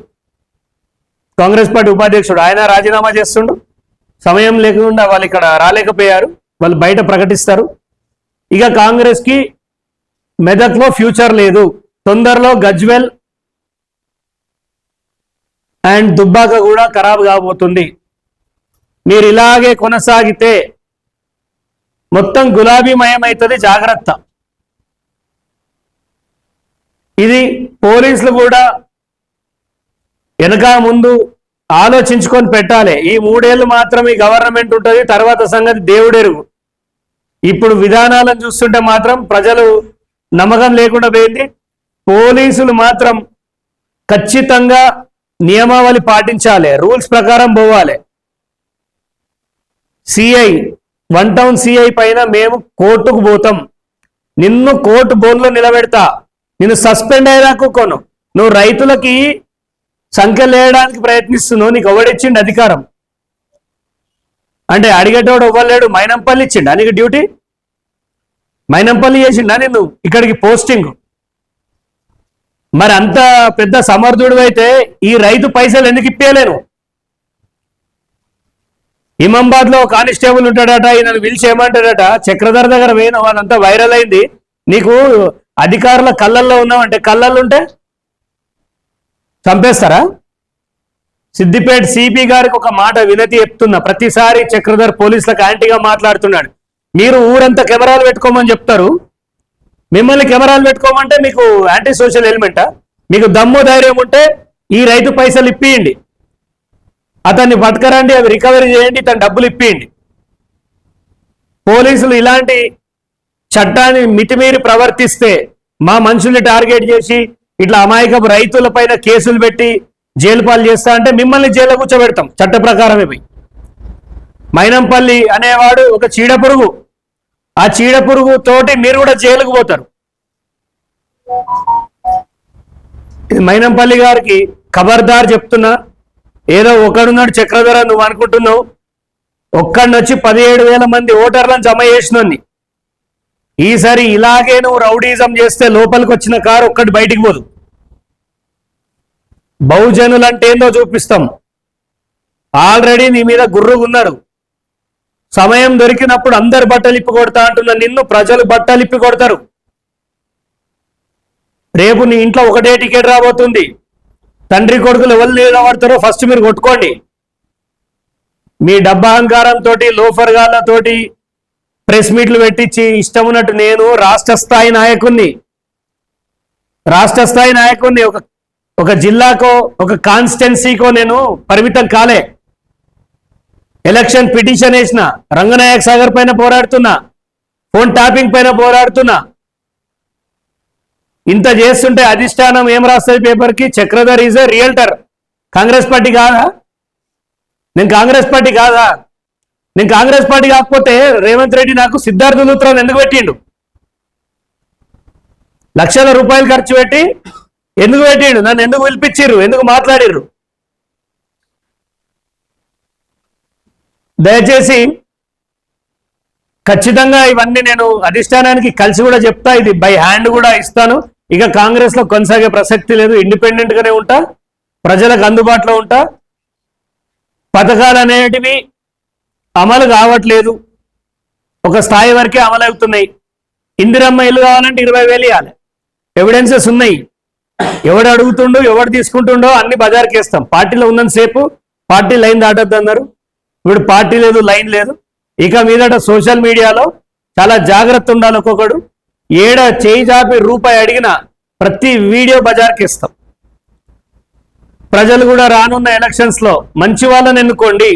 కాంగ్రెస్ పార్టీ ఉపాధ్యక్షుడు ఆయన రాజీనామా చేస్తుండు. సమయం లేకుండా వాళ్ళు ఇక్కడ రాలేకపోయారు, వాళ్ళు బయట ప్రకటిస్తారు. ఇక కాంగ్రెస్ కి మెదక్లో ఫ్యూచర్ లేదు. తొందరలో గజ్వెల్ అండ్ దుబ్బాక కూడా ఖరాబ్ కాబోతుంది. మీరు ఇలాగే కొనసాగితే మొత్తం గులాబీమయం అవుతుంది, జాగ్రత్త. ఇది పోలీసులు కూడా వెనక ముందు ఆలోచించుకొని పెట్టాలి. ఈ 3 ఏళ్ళు మాత్రం ఈ గవర్నమెంట్ ఉంటుంది, తర్వాత సంగతి దేవుడెరుగు. ఇప్పుడు విధానాలను చూస్తుంటే మాత్రం ప్రజలు నమ్మకం లేకుండా పోయింది. పోలీసులు మాత్రం ఖచ్చితంగా నియమావళి పాటించాలి, రూల్స్ ప్రకారం పోవాలి. సిఐ 1 టౌన్ సిఐ పైన మేము కోర్టుకు పోతాం, నిన్ను కోర్టు బోన్లో నిలబెడతా, నిన్ను సస్పెండ్ అయ్యేదాకా కొను. నువ్వు రైతులకి సంఖ్యలు వేయడానికి ప్రయత్నిస్తున్నావు, నీకు ఎవడిచ్చిండు అధికారం? అంటే అడిగేటోడు ఇవ్వలేడు. మైనంపల్లి ఇచ్చిండా నీకు డ్యూటీ? మైనంపల్లి చేసిండా నిన్ను ఇక్కడికి పోస్టింగ్? మరి అంత పెద్ద సమర్థుడు అయితే ఈ రైతు పైసలు ఎందుకు ఇప్పలేను? ఇమాంబాద్ లో కానిస్టేబుల్ ఉంటాడట, ఈయనను పిలిచి ఏమంటాడట, చక్రధర్ దగ్గర పోయిన వాళ్ళంతా వైరల్ అయింది. నీకు అధికారుల కళ్ళల్లో ఉన్నావంటే, కళ్ళల్లో ఉంటే చంపేస్తారా? సిద్దిపేట సిపి గారికి ఒక మాట వినతి చెప్తున్నా, ప్రతిసారి చక్రధర్ పోలీసులకు యాంటీగా మాట్లాడుతున్నాడు. మీరు ఊరంతా కెమెరాలు పెట్టుకోమని చెప్తారు, మిమ్మల్ని కెమెరాలు పెట్టుకోమంటే మీకు యాంటీ సోషల్ ఎలిమెంటా? మీకు దమ్ము ధైర్యం ఉంటే ఈ రైతు పైసలు ఇప్పియండి, అతన్ని పట్టుకరండి, అవి రికవరీ చేయండి, తన డబ్బులు ఇప్పియండి. పోలీసులు ఇలాంటి చట్టాన్ని మితిమీరి ప్రవర్తిస్తే, మా మనుషుల్ని టార్గెట్ చేసి ఇట్లా అమాయకపు రైతుల పైన కేసులు పెట్టి జైలు పాలు చేస్తా అంటే మిమ్మల్ని జైల్లో కూర్చోబెడతాం చట్ట ప్రకారమే పోయి. మైనంపల్లి అనేవాడు ఒక చీడపురుగు, ఆ చీడపురుగు తోటి మీరు కూడా జైలుకు పోతారు. మైనంపల్లి గారికి ఖబర్దార్ చెప్తున్నా, ఏదో ఒకడున్నాడు చక్రధర నువ్వు అనుకుంటున్నావు, ఒక్కడిని వచ్చి 17,000 మంది ఓటర్లను జమ చేసినోని. ఈసారి ఇలాగే నువ్వు రౌడీజం చేస్తే లోపలికి వచ్చిన కారు ఒక్కటి బయటికి పోదు. బహుజనులు అంటే ఏందో చూపిస్తాం. ఆల్రెడీ నీ మీద గుర్రుగున్నారు. సమయం దొరికినప్పుడు అందరు బట్టలు ఇప్పి కొడతా అంటున్న నిన్ను ప్రజలు బట్టలు ఇప్పి కొడతారు. రేపు నీ ఇంట్లో ఒకటే టికెట్ రాబోతుంది. తండ్రి కొడుకులు ఎవరు నిలబడతారో ఫస్ట్ మీరు కొట్టుకోండి. మీ డబ్బహంకారంతో లోఫర్ గాళ్ళతోటి ప్రెస్ మీట్లు పెట్టించి ఇష్టం ఉన్నట్టు నేను రాష్ట్ర స్థాయి నాయకుడిని ఒక జిల్లాకో ఒక కాన్స్టిట్యున్సీకో నేను పరిమితం కాలే. ఎలక్షన్ పిటిషన్ వేసిన, రంగనాయక్ సాగర్ పైన పోరాడుతున్నా, ఫోన్ ట్యాపింగ్ పైన పోరాడుతున్నా. ఇంత చేస్తుంటే అధిష్టానం ఏం రాస్తుంది పేపర్కి? Chakradhar is a realtor. Congress party కాదా? నేను కాంగ్రెస్ పార్టీ కాదా? నేను కాంగ్రెస్ పార్టీ కాకపోతే రేవంత్ రెడ్డి నాకు సిద్ధార్థ లూత్రాన్ని ఎందుకు పెట్టిండు? లక్షల రూపాయలు ఖర్చు పెట్టి ఎందుకు పెట్టిండు? నన్ను ఎందుకు పిలిపించిర్రు? ఎందుకు మాట్లాడిర్రు? దయచేసి ఖచ్చితంగా ఇవన్నీ నేను అధిష్టానానికి కలిసి కూడా చెప్తా, ఇది బై హ్యాండ్ కూడా ఇస్తాను. ఇక కాంగ్రెస్ లో కొనసాగే ప్రసక్తి లేదు, ఇండిపెండెంట్ గానే ఉంటా, ప్రజలకు అందుబాటులో ఉంటా. పథకాలు అనేటివి అమలు కావట్లేదు, ఒక స్థాయి వరకే అమలు అవుతున్నాయి. ఇందిరమ్మ ఇల్లు కావాలంటే 20,000 ఇవ్వాలి, ఎవిడెన్సెస్ ఉన్నాయి. ఎవడు అడుగుతుండో ఎవడు తీసుకుంటుండో అన్ని బజార్కి వేస్తాం. పార్టీలో ఉన్నంతసేపు పార్టీ లైన్ దాటద్దు అన్నారు. ఇప్పుడు పార్టీ లేదు, లైన్ లేదు. ఇక మీదట సోషల్ మీడియాలో చాలా జాగ్రత్త ఉండాలి. ఒక్కొక్కడు ఏడ చేయి చాపి రూపాయి అడిగినా ప్రతి వీడియో బజార్కి ఇస్తాం. ప్రజలు కూడా రానున్న ఎలక్షన్స్ లో మంచి వాళ్ళని ఎన్నుకోండి,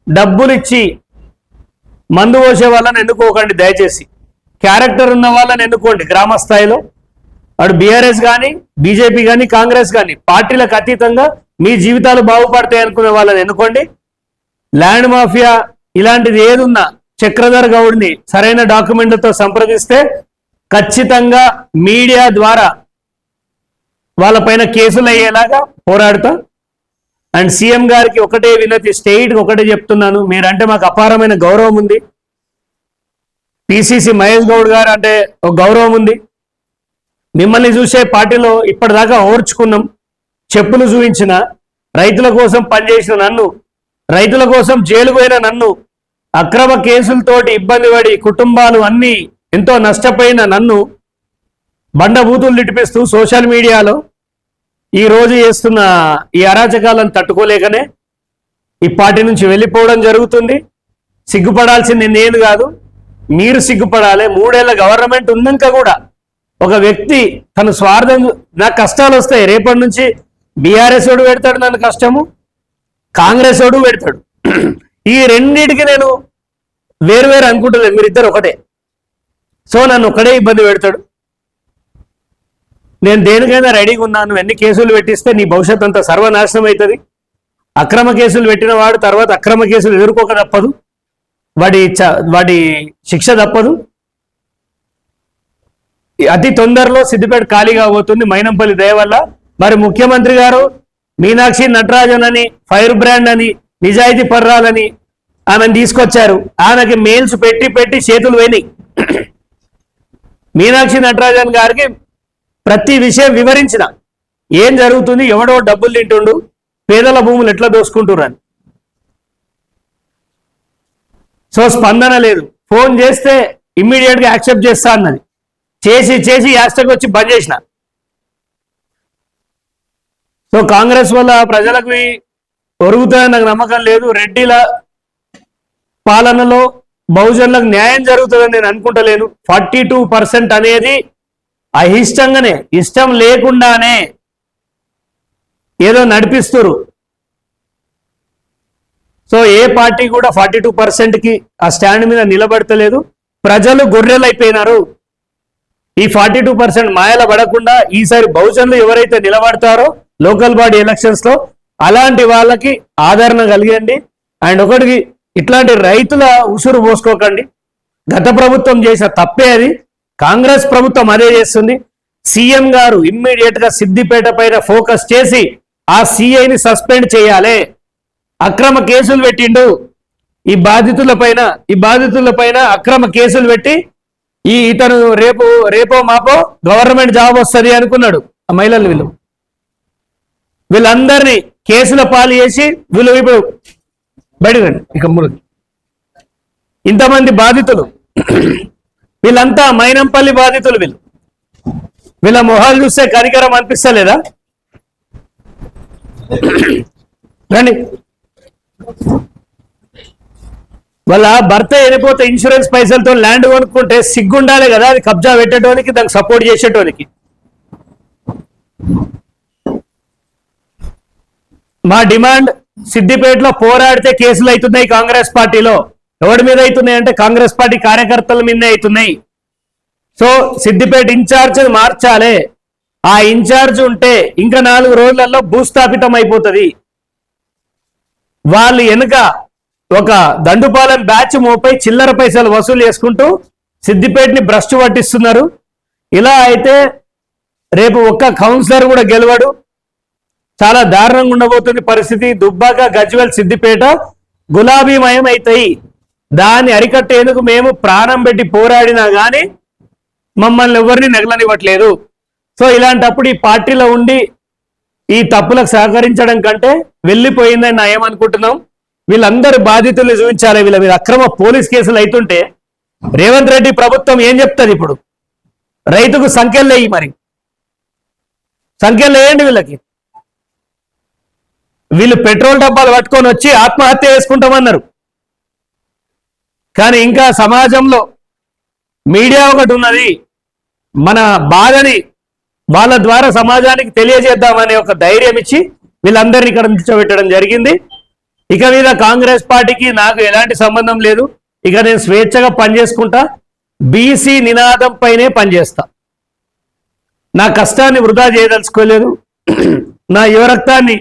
డబ్బులు ఇచ్చి మందు పోసే వాళ్ళని ఎన్నుకోకండి. దయచేసి క్యారెక్టర్ ఉన్న వాళ్ళని ఎన్నుకోండి. గ్రామ స్థాయిలో వాడు బీఆర్ఎస్ కానీ బీజేపీ కానీ కాంగ్రెస్ కానీ పార్టీలకు అతీతంగా మీ జీవితాలు బాగుపడతాయి అనుకునే వాళ్ళని ఎన్నుకోండి. ల్యాండ్ మాఫియా ఇలాంటిది ఏదున్నా చక్రధర్ గౌడ్ని సరైన డాక్యుమెంట్లతో సంప్రదిస్తే ఖచ్చితంగా మీడియా ద్వారా వాళ్ళపైన కేసులు అయ్యేలాగా పోరాడుతా. అండ్ సీఎం గారికి ఒకటే వినతి, స్టేట్కి ఒకటే చెప్తున్నాను, మీరంటే మాకు అపారమైన గౌరవం ఉంది. పిసిసి మహేష్ గౌడ్ గారు అంటే ఒక గౌరవం ఉంది. మిమ్మల్ని చూసే పార్టీలో ఇప్పటిదాకా ఓర్చుకున్నాం. చెప్పులు చూపించిన, రైతుల కోసం పనిచేసిన నన్ను, రైతుల కోసం జైలుకు పోయిన నన్ను, అక్రమ కేసులతోటి ఇబ్బంది పడి కుటుంబాలు అన్నీ ఎంతో నష్టపోయిన నన్ను బండబూతులు తిట్టిపిస్తూ సోషల్ మీడియాలో ఈ రోజు చేస్తున్న ఈ అరాచకాలను తట్టుకోలేకనే ఈ పార్టీ నుంచి వెళ్ళిపోవడం జరుగుతుంది. సిగ్గుపడాల్సింది నేను కాదు, మీరు సిగ్గుపడాలి. 3 ఏళ్ల గవర్నమెంట్ ఉన్నాక కూడా ఒక వ్యక్తి తన స్వార్థం, నాకు కష్టాలు వస్తాయి, రేపటి నుంచి బీఆర్ఎస్ ఓడు పెడతాడు నన్ను కష్టము, కాంగ్రెస్ ఓడు పెడతాడు. ఈ రెండింటికి నేను వేరు అనుకుంటలేదు, మీరిద్దరు ఒకటే. సో నన్ను ఒకడే ఇబ్బంది పెడతాడు. నేను దేనికైనా రెడీగా ఉన్నాను. ఎన్ని కేసులు పెట్టిస్తే నీ భవిష్యత్ అంతా సర్వనాశనం అవుతుంది. అక్రమ కేసులు పెట్టిన వాడు తర్వాత అక్రమ కేసులు ఎదుర్కోక తప్పదు, వాడి శిక్ష తప్పదు. అతి తొందరలో సిద్దిపేట ఖాళీగా పోతుంది మైనంపల్లి దయ వల్ల. మరి ముఖ్యమంత్రి గారు మీనాక్షి నటరాజన్ అని, ఫైర్ బ్రాండ్ అని, నిజాయితీ పర్రాలని ఆమెను తీసుకొచ్చారు. ఆమెకి మెయిల్స్ పెట్టి చేతులు పోయినాయి. మీనాక్షి నటరాజన్ గారికి ప్రతి విషయం వివరించిన, ఏం జరుగుతుంది, ఎవడో డబ్బులు తింటుండు, పేదల భూములు ఎట్లా దోసుకుంటున్నారని. సో స్పందన లేదు. ఫోన్ చేస్తే ఇమ్మీడియట్ గా యాక్సెప్ట్ చేస్తా అన్నది. చేసి యాస్టక్ వచ్చి బంద్ చేసిన. సో కాంగ్రెస్ వల్ల ప్రజలకు ఒరుగుతుందని నాకు నమ్మకం లేదు. రెడ్డిల పాలనలో బహుజనులకు న్యాయం జరుగుతుందని నేను అనుకుంటలేను. 42% అనేది అయిష్టంగానే, ఇష్టం లేకుండానే ఏదో నడిపిస్తురు. సో ఏ పార్టీ కూడా 42%కి ఆ స్టాండ్ మీద నిలబడతలేదు. ప్రజలు గొర్రెలు అయిపోయినారు. ఈ 42% మాయల పడకుండా ఈసారి బహుజనులు ఎవరైతే నిలబడతారో లోకల్ బాడీ ఎలక్షన్స్ లో అలాంటి వాళ్ళకి ఆదరణ కలిగండి. అండ్ ఒకటికి ఇట్లాంటి రైతుల ఉసురు పోసుకోకండి. గత ప్రభుత్వం చేసిన తప్పే అది, కాంగ్రెస్ ప్రభుత్వం అదే చేస్తుంది. సీఎం గారు ఇమ్మీడియట్ గా సిద్దిపేట పైన ఫోకస్ చేసి ఆ సిఐని సస్పెండ్ చేయాలి. అక్రమ కేసులు పెట్టిండు. ఈ బాధితుల పైన అక్రమ కేసులు పెట్టి ఇతను రేపో మాపో గవర్నమెంట్ జాబ్ వస్తుంది అనుకున్నాడు. ఆ మహిళలు వీళ్ళందరినీ కేసుల పాలు చేసి వీళ్ళు ఇప్పుడు బయటకండి. ఇక ఇంతమంది బాధితులు, వీళ్ళంతా మైనంపల్లి బాధితులు. వీళ్ళ మొహాలు చూస్తే కనికరం అనిపిస్తలేదా? రండి. వాళ్ళ భర్త వెళ్ళిపోతే ఇన్సూరెన్స్ పైసలతో ల్యాండ్ కొనుక్కుంటే సిగ్గుండాలి కదా, అది కబ్జా పెట్టేటోనికి, దానికి సపోర్ట్ చేసేటోనికి. మా డిమాండ్, సిద్దిపేటలో పోరాడితే కేసులు అవుతున్నాయి కాంగ్రెస్ పార్టీలో. ఎవరి మీద అవుతున్నాయి అంటే కాంగ్రెస్ పార్టీ కార్యకర్తల మీదనే అవుతున్నాయి. సో సిద్దిపేట ఇన్ఛార్జ్ మార్చాలి. ఆ ఇన్ఛార్జ్ ఉంటే ఇంకా 4 రోజులలో భూస్థాపితం అయిపోతుంది. వాళ్ళు వెనుక ఒక దండుపాలెం బ్యాచ్ మోపై చిల్లర పైసలు వసూలు చేసుకుంటూ సిద్దిపేటని భ్రష్టు పట్టిస్తున్నారు. ఇలా అయితే రేపు ఒక్క కౌన్సిలర్ కూడా గెలవడు. చాలా దారుణంగా ఉండబోతుంది పరిస్థితి. దుబ్బాక, గజ్వేల్, సిద్దిపేట గులాబీమయం అవుతాయి. దాన్ని అరికట్టేందుకు మేము ప్రాణం పెట్టి పోరాడినా కానీ మమ్మల్ని ఎవరిని నెగలనివ్వట్లేదు. సో ఇలాంటప్పుడు ఈ పార్టీలో ఉండి ఈ తప్పులకు సహకరించడం కంటే వెళ్ళిపోయిందని నా ఏమనుకుంటున్నాం. వీళ్ళందరూ బాధితులు చూపించాలి. వీళ్ళ మీద అక్రమ పోలీస్ కేసులు అవుతుంటే రేవంత్ రెడ్డి ప్రభుత్వం ఏం చెప్తుంది? ఇప్పుడు రైతుకు సంఖ్యలు లేయి. మరి సంఖ్యలు వేయండి వీళ్ళకి. వీళ్ళు పెట్రోల్ డబ్బాలు పట్టుకొని వచ్చి ఆత్మహత్య చేసుకుంటామన్నారు. కానీ ఇంకా సమాజంలో మీడియా ఒకటి ఉన్నది, మన బాధని వాళ్ళ ద్వారా సమాజానికి తెలియజేద్దామనే ఒక ధైర్యం ఇచ్చి వీళ్ళందరినీ ఇక్కడ నిల్చోబెట్టడం జరిగింది. ఇక మీద కాంగ్రెస్ పార్టీకి నాకు ఎలాంటి సంబంధం లేదు. ఇక నేను స్వేచ్ఛగా పనిచేసుకుంటా, బీసీ నినాదం పైనే పనిచేస్తా. నా కష్టాన్ని వృధా చేయదలుచుకోలేదు, నా యువరక్తాన్ని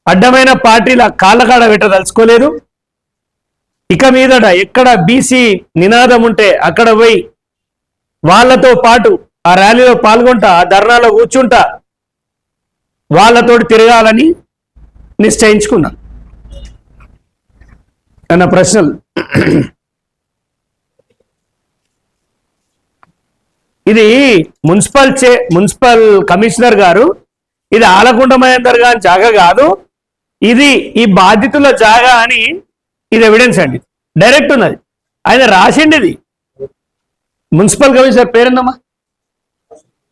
అడ్డమైన పార్టీల కాళ్ళకాడ పెట్టదలుచుకోలేదు. ఇక మీదట ఎక్కడ బీసీ నినాదం ఉంటే అక్కడ పోయి వాళ్ళతో పాటు ఆ ర్యాలీలో పాల్గొంటా, ఆ ధర్నాలో కూర్చుంటా, వాళ్ళతోటి తిరగాలని నిశ్చయించుకున్నా. అన్న ప్రశ్నలు. ఇది మున్సిపల్ కమిషనర్ గారు, ఇది ఆలకుంట మహేందర్ గారి జాగా కాదు, ఇది ఈ బాధితుల జాగా అని ఇది ఎవిడెన్స్ అండి, డైరెక్ట్ ఉన్నది. ఆయన రాసిండి. ఇది మున్సిపల్ కమిషనర్ పేరుందమ్మా,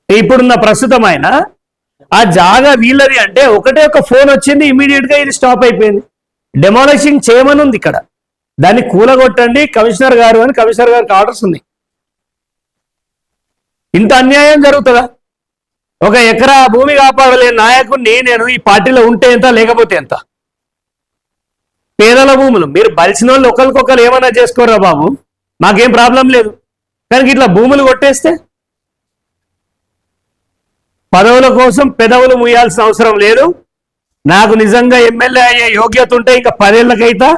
ఇప్పుడున్న ప్రస్తుతం ఆయన. ఆ జాగా వీళ్ళది అంటే ఒకటే ఒక ఫోన్ వచ్చింది, ఇమీడియట్ గా ఇది స్టాప్ అయిపోయింది. డెమాలిషింగ్ చేయమని ఉంది ఇక్కడ, దాన్ని కూలగొట్టండి కమిషనర్ గారు అని కమిషనర్ గారికి ఆర్డర్స్ ఉంది. ఇంత అన్యాయం జరుగుతుందా? ఒక ఎకరా భూమి కాపాడలేని నాయకుడిని నేను ఈ పార్టీలో ఉంటే ఎంత, లేకపోతే ఎంత? పేదల భూములు మీరు బలిసిన వాళ్ళు ఒకరికొకరు ఏమన్నా చేసుకోరా బాబు, మాకేం ప్రాబ్లం లేదు. కానీ ఇట్లా భూములు కొట్టేస్తే పదవుల కోసం పెదవులు ముయ్యాల్సిన అవసరం లేదు. నాకు నిజంగా ఎమ్మెల్యే అయ్యే యోగ్యత ఉంటే ఇంకా 10 ఏళ్ళకైతా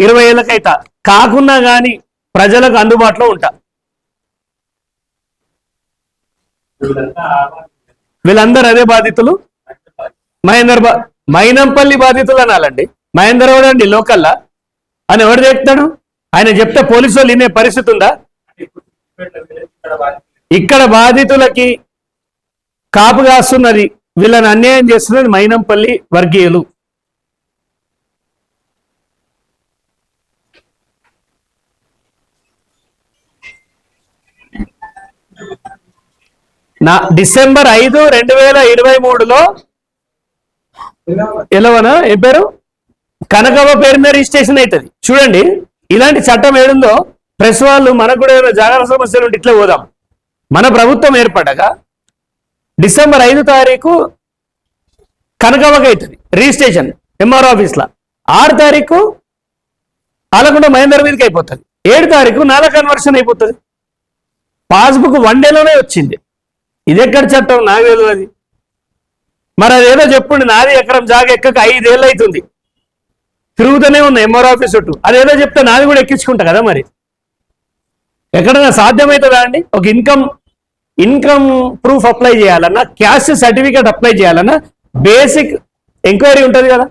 20 ఏళ్ళకైతా, కాకున్నా కానీ ప్రజలకు అందుబాటులో ఉంటా. వీళ్ళందరూ అదే బాధితులు. మైనంపల్లి బాధితులు అనాలండి. మహేందర్ ఎవడండి లోకల్లా అని ఎవడు చెప్తాడు? ఆయన చెప్తే పోలీసు వాళ్ళు వినే పరిస్థితి ఉందా? ఇక్కడ బాధితులకి కాపు కాస్తున్నది, వీళ్ళని అన్యాయం చేస్తున్నది మైనంపల్లి వర్గీయులు. డిసెంబర్ 5, 2023లో ఎలవనా ఏం పేరు కనకవ్వ పేరు మీద రిజిస్ట్రేషన్ అవుతుంది. చూడండి ఇలాంటి చట్టం ఏడుందో. ప్రెస్ వాళ్ళు మనకు కూడా ఏమైనా జాగ్రత్త సమస్యలు ఉంటే ఇట్లా పోదాం. మన ప్రభుత్వం ఏర్పడగా డిసెంబర్ 5 తారీఖు కనకవ్వకి అవుతుంది రిజిస్ట్రేషన్ ఎంఆర్ ఆఫీస్లో. 6 తారీఖు ఆలకుంట మహేందర్ మీదకి అయిపోతుంది. 7 తారీఖు నాలా కన్వర్షన్ అయిపోతుంది. పాస్బుక్ 1 డేలోనే వచ్చింది. ఇది ఎక్కడ చట్టం నాకు తెలియదు. మరి అదేదో చెప్పుండి, నాది ఎకరం జాగా ఎక్కక 5 ఏళ్ళు అవుతుంది, తిరుగుతూనే ఉంది ఎంఆర్ ఆఫీస్ చుట్టూ. అదేదో చెప్తే నాది కూడా ఎక్కించుకుంటా కదా. మరి ఎక్కడైనా సాధ్యమవుతుందా అండి? ఒక ఇన్కమ్ ప్రూఫ్ అప్లై చేయాలన్నా, క్యాస్ట్ సర్టిఫికేట్ అప్లై చేయాలన్నా బేసిక్ ఎంక్వైరీ ఉంటుంది కదా.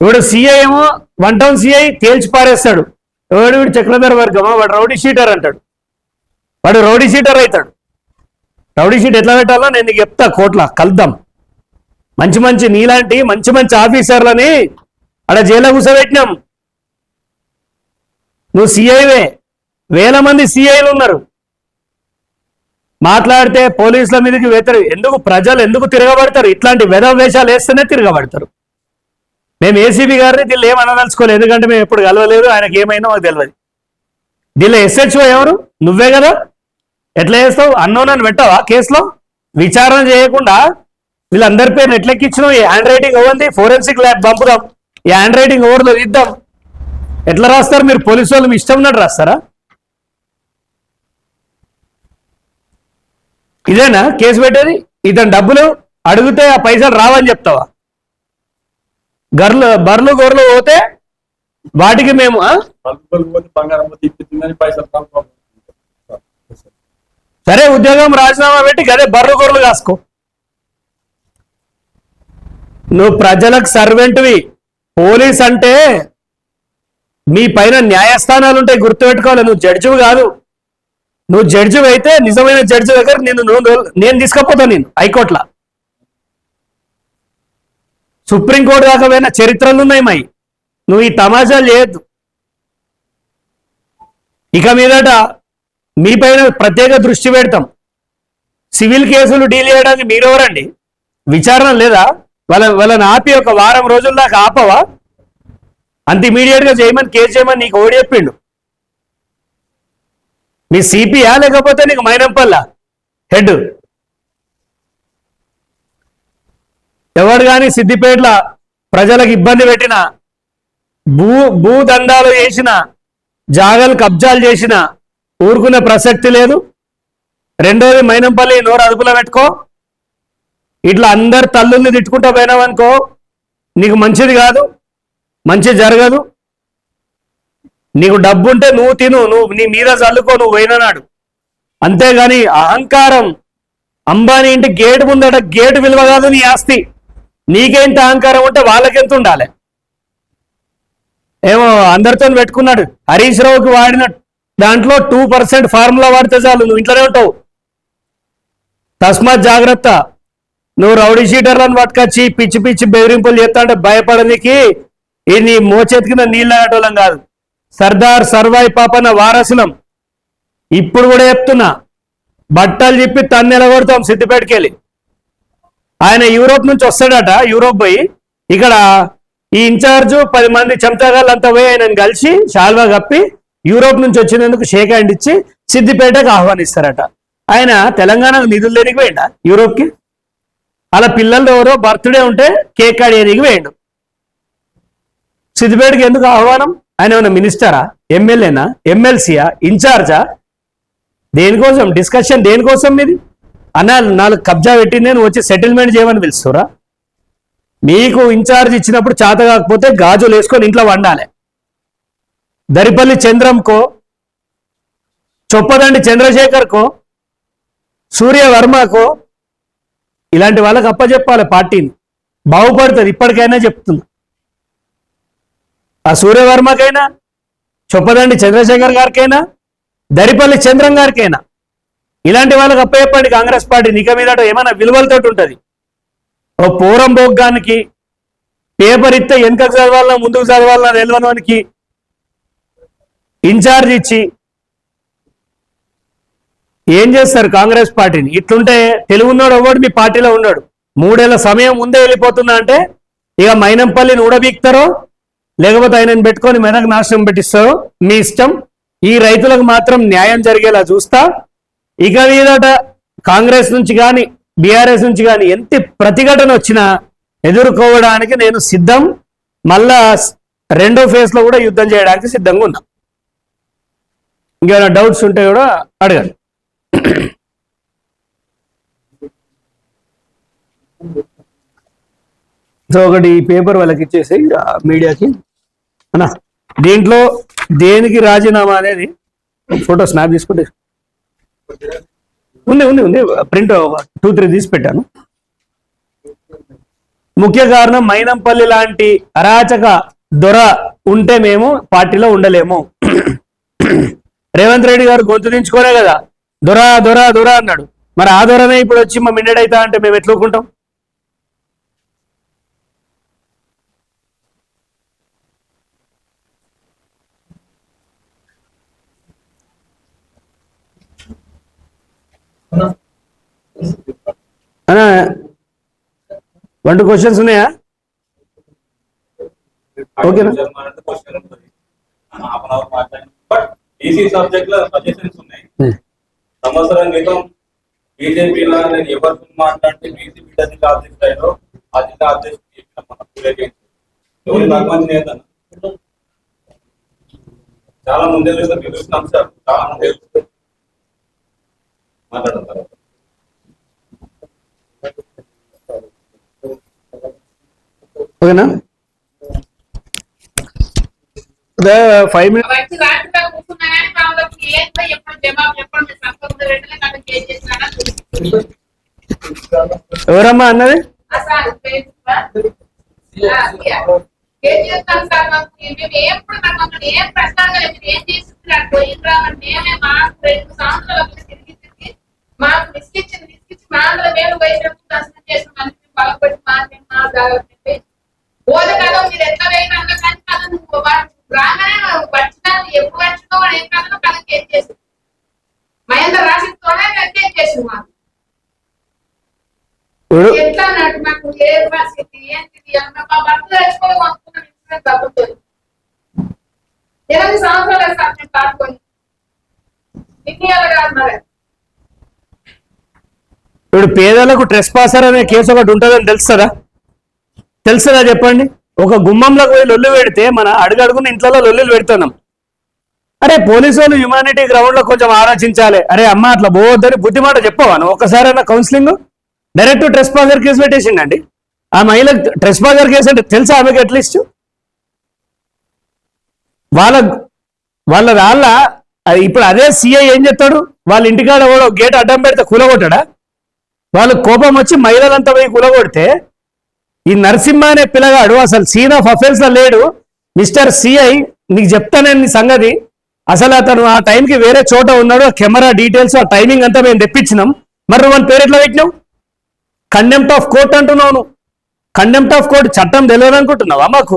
ఇప్పుడు సిఐ ఏమో 1 టౌన్ సిఐ తేల్చి పారేస్తాడు, వీడు చక్రధర్ వర్గమా, వాడు రౌడీ షీటర్ అంటాడు. వాడు రౌడీ షీటర్ అవుతాడు. రౌడీ షీట్ ఎట్లా పెట్టాలో నేను నీకు చెప్తా, కోట్ల కలుద్దాం. మంచి నీలాంటి మంచి ఆఫీసర్లని అక్కడ జైల్లో కూర్చోబెట్టినాం. నువ్వు సిఐవే, వేల మంది సిఐలు ఉన్నారు. మాట్లాడితే పోలీసుల మీదకి ఎందుకు ప్రజలు ఎందుకు తిరగబడతారు? ఇట్లాంటి వేషాలు వేస్తేనే తిరగబడతారు. మేము ఏసీబీ గారిని దీనిలో ఏమనదలుచుకోలేదు, ఎందుకంటే మేము ఎప్పుడు కలవలేదు, ఆయనకి ఏమైనా మాకు తెలియదు. దీనిలో ఎస్హెచ్ఓ ఎవరు? నువ్వే కదా. ఎట్లా చేస్తావు? అన్నోనని పెట్టావా కేసులో? విచారణ చేయకుండా వీళ్ళందరి పేరు ఎట్లెక్కించినావు? ఈ హ్యాండ్ రైటింగ్ అవ్వండి, ఫోరెన్సిక్ ల్యాబ్ పంపుదాం, ఈ హ్యాండ్ రైటింగ్ ఎవరిలో ఇద్దాం. ఎట్లా రాస్తారు మీరు? పోలీసు వాళ్ళు మీ ఇష్టం ఉన్నట్టు రాస్తారా? ఇదేనా కేసు పెట్టేది? ఇతను డబ్బులు అడిగితే ఆ పైసలు రావని చెప్తావా? బర్లు గొర్రెలు పోతే వాటికి మేము సరే ఉద్యోగం రాజీనామా పెట్టి గదే బర్రెలు గొర్రెలు కాసుకో. నువ్వు ప్రజలకు సర్వెంట్వి. పోలీస్ అంటే మీ పైన న్యాయస్థానాలు ఉంటాయి, గుర్తుపెట్టుకోవాలి. నువ్వు జడ్జివి కాదు. నువ్వు జడ్జివి అయితే నిజమైన జడ్జి దగ్గర నేను తీసుకపోతాను. నేను హైకోర్టులో, సుప్రీంకోర్టు దాకా పోయిన చరిత్రలు ఉన్నాయి మై. నువ్వు ఈ తమాషాలు చేయొద్దు. ఇక మీదట మీ పైన ప్రత్యేక దృష్టి పెడతాం. సివిల్ కేసులు డీల్ చేయడానికి మీరెవరండి? విచారణ లేదా? వాళ్ళని ఆపి ఒక వారం రోజుల దాకా ఆపవా? అంత ఇమీడియట్ గా చేయమని, కేసు చేయమని నీకు ఓడి చెప్పిండు? మీ సిపియా లేకపోతే నీకు మైనంపల్లా హెడ్? ఎవడు కానీ సిద్దిపేటల ప్రజలకు ఇబ్బంది పెట్టిన, భూదండాలు చేసిన, జాగలు కబ్జాలు చేసిన ఊరుకునే ప్రసక్తి లేదు. రెండోది, మైనంపల్లి నోరు అదుపులో పెట్టుకో. ఇట్లా అందరు తల్లుల్ని తిట్టుకుంటూ పోయినావనుకో నీకు మంచిది కాదు, మంచి జరగదు. నీకు డబ్బు ఉంటే నువ్వు తిను, నువ్వు నీ మీద చల్లుకో, నువ్వు పోయిననాడు. అంతేగాని అహంకారం, అంబానీ ఇంటి గేటు ముందట గేటు విలువ కాదు నీ ఆస్తి. నీకేంత అహంకారం ఉంటే వాళ్ళకెంత ఉండాలి? ఏమో అందరితో పెట్టుకున్నాడు. హరీష్ రావుకి వాడిన దాంట్లో 2% ఫార్ములా వాడితే చాలు, నువ్వు ఇంట్లోనే ఉంటావు. తస్మాత్ జాగ్రత్త. నువ్వు రౌడీ షీటర్లను పట్టుకొచ్చి పిచ్చి పిచ్చి బెదిరింపులు చేస్తా అంటే భయపడనికి ఈ నీ మోచేతికిన నీళ్ళు ఆగటోళ్ళం కాదు. సర్దార్ సర్వాయి పాపన్న వారసులం. ఇప్పుడు కూడా చెప్తున్నా, బట్టలు చెప్పి తన్నెలగొడతాం సిద్దిపేటకి వెళ్ళి. ఆయన యూరోప్ నుంచి వస్తాడట, యూరోప్ పోయి ఇక్కడ ఈ ఇన్ఛార్జు 10 మంది చెంచాగాళ్ళు అంతా పోయి ఆయనను కలిసి శాల్వా కప్పి యూరోప్ నుంచి వచ్చినందుకు షేక్ హ్యాండ్ ఇచ్చి సిద్దిపేటకు ఆహ్వానిస్తారట. ఆయన తెలంగాణకు నిధులు దేనికి పోయిండా యూరోప్కి? అలా పిల్లలు ఎవరో బర్త్డే ఉంటే కేక్ కడియడానికి పోయిండు. సిద్దిపేటకి ఎందుకు ఆహ్వానం? ఆయన ఏమన్నా మినిస్టరా, ఎమ్మెల్యేనా, ఎమ్మెల్సీయా, ఇన్ఛార్జా? దేనికోసం డిస్కషన్? దేనికోసం మీది? అన్న 4 కబ్జా పెట్టింది నువ్వు వచ్చి సెటిల్మెంట్ చేయమని పిలుస్తురా? మీకు ఇన్ఛార్జ్ ఇచ్చినప్పుడు చేత కాకపోతే గాజులు వేసుకొని ఇంట్లో వండాలి. దరిపల్లి చంద్రంకో, చొప్పదండి చంద్రశేఖర్కో, సూర్యవర్మకో ఇలాంటి వాళ్ళకి అప్పచెప్పాలి పార్టీని. బాగుపడుతుంది. ఇప్పటికైనా చెప్తున్నా, ఆ సూర్యవర్మకైనా, చొప్పదండి చంద్రశేఖర్ గారికైనా, దరిపల్లి చంద్రం గారికైనా ఇలాంటి వాళ్ళకి అప్పచెప్పండి. కాంగ్రెస్ పార్టీ నిక మీదట ఏమైనా విలువలతో ఉంటుంది. ఓ పూరం బొగ్గానికి పేపర్ ఇస్తే వెనుకకు చదవాలన్నా ముందుకు చదవాలన్నా తెలియనికి ఇన్ఛార్జ్ ఇచ్చి ఏం చేస్తారు కాంగ్రెస్ పార్టీని? ఇట్లుంటే తెలుగున్నాడు ఎవడు మీ పార్టీలో ఉన్నాడు. 3 ఏళ్ల సమయం ముందే వెళ్ళిపోతున్నా అంటే ఇక మైనంపల్లిని ఊడబీక్తారో లేకపోతే ఆయనను పెట్టుకొని మెదక్ నాశనం పెట్టిస్తారో మీ ఇష్టం. ఈ రైతులకు మాత్రం న్యాయం జరిగేలా చూస్తా. ఇక మీదట కాంగ్రెస్ నుంచి కానీ బీఆర్ఎస్ నుంచి కానీ ఎంత ప్రతిఘటన వచ్చినా ఎదుర్కోవడానికి నేను సిద్ధం. మళ్ళా 2వ ఫేజ్ లో కూడా యుద్ధం చేయడానికి సిద్ధంగా ఉన్నా. ఇంకేమైనా డౌట్స్ ఉంటే కూడా అడగండి. సో ఒకటి ఈ పేపర్ వాళ్ళకి ఇచ్చేసి మీడియాకి అన్నా, దీంట్లో దేనికి రాజీనామా అనేది ఫోటో స్నాప్ తీసుకుంటే ఉంది ఉంది ఉంది ప్రింట్ 2-3 తీసి పెట్టాను. ముఖ్య కారణం మైనంపల్లి లాంటి అరాచక దొర ఉంటే మేము పార్టీలో ఉండలేము. రేవంత్ రెడ్డి గారు గొంతు దించుకోనే కదా దొర దొర దొర అన్నాడు. మరి ఆ దొరనే ఇప్పుడు వచ్చి మా మిన్నడైతా అంటే మేము ఎట్లుకుంటాం? అన్నా 1-2 క్వశ్చన్స్ ఉన్నాయా? ఓకేనా? సంవత్సరం క్రితం బీజేపీలో నేను ఎవరు మాట్లాడితే బీజేపీ జిల్లా అధ్యక్షుడు ఆ జిల్లా అధ్యక్షుడు చాలా ముందే తెలుస్తాం సార్, చాలా ముందే మాట్లాడతారు. ఓకేనా? 5 minutes. ఎవరమ్మా అన్నది? బోధకాలం మీరు ఎట్లా వేయడం కానీ రాగానే వచ్చినాను ఎప్పుడు వచ్చినా ఏం కాదు కథ కేసు చేసి మహేంద్ర రాసితోనే కేసు చేసింది మాకు. ఇప్పుడు ఎట్లా అన్నట్టు నాకు ఏ పరిస్థితి ఏంటిది అన్న మా భర్త తెచ్చుకొని కొనుక్కున్నాను ఇన్సూరెన్స్ డబ్బుతో 8 సంవత్సరాలు సార్ నేను కాదుకొని ఇన్ని ఏళ్ళు కాదు మరి ఇప్పుడు పేదలకు ట్రెస్పాసర్ అనే కేసు ఒకటి ఉంటుందని తెలుస్తుందా చెప్పండి. ఒక గుమ్మంలోకి పోయి లొల్లు పెడితే మన అడుగడుగున ఇంట్లో లొల్లులు పెడుతున్నాం. అరే పోలీసు వాళ్ళు హ్యుమానిటీ గ్రౌండ్ లో కొంచెం ఆలోచించాలి. అరే అమ్మ అట్లా పోవద్దని బుద్ధి మాట చెప్పవాను. ఒకసారైనా కౌన్సిలింగ్ డైరెక్ట్ ట్రెస్పాసర్ కేసు పెట్టేసిండండి. ఆ మహిళ ట్రెస్పాసర్ కేసు అంటే తెలుసా ఆమెకి అట్లీస్ట్ వాళ్ళ ఇప్పుడు అదే సిఐ ఏం చెప్తాడు, వాళ్ళ ఇంటికాడ కూడా గేట్ అడ్డం పెడితే కూలగొట్టాడా? వాళ్ళు కోపం వచ్చి మహిళలంతా పోయి కూలగొడితే ఈ నరసింహ అనే పిల్లగాడు అసలు సీన్ ఆఫ్ అఫెన్స్ లో లేడు. మిస్టర్ సిఐ నీకు చెప్తానని నీ సంగతి, అసలు అతను ఆ టైంకి వేరే చోట ఉన్నాడు. ఆ కెమెరా డీటెయిల్స్ ఆ టైమింగ్ అంతా మేము తెప్పించినాం. మరి నువ్వు వాళ్ళ పేరు ఎట్లా పెట్టినావు? కండెంప్ట్ ఆఫ్ కోర్ట్ అంటున్నావు నువ్వు. కండెంప్ట్ ఆఫ్ కోర్ట్ చట్టం తెలియదు అనుకుంటున్నావా మాకు?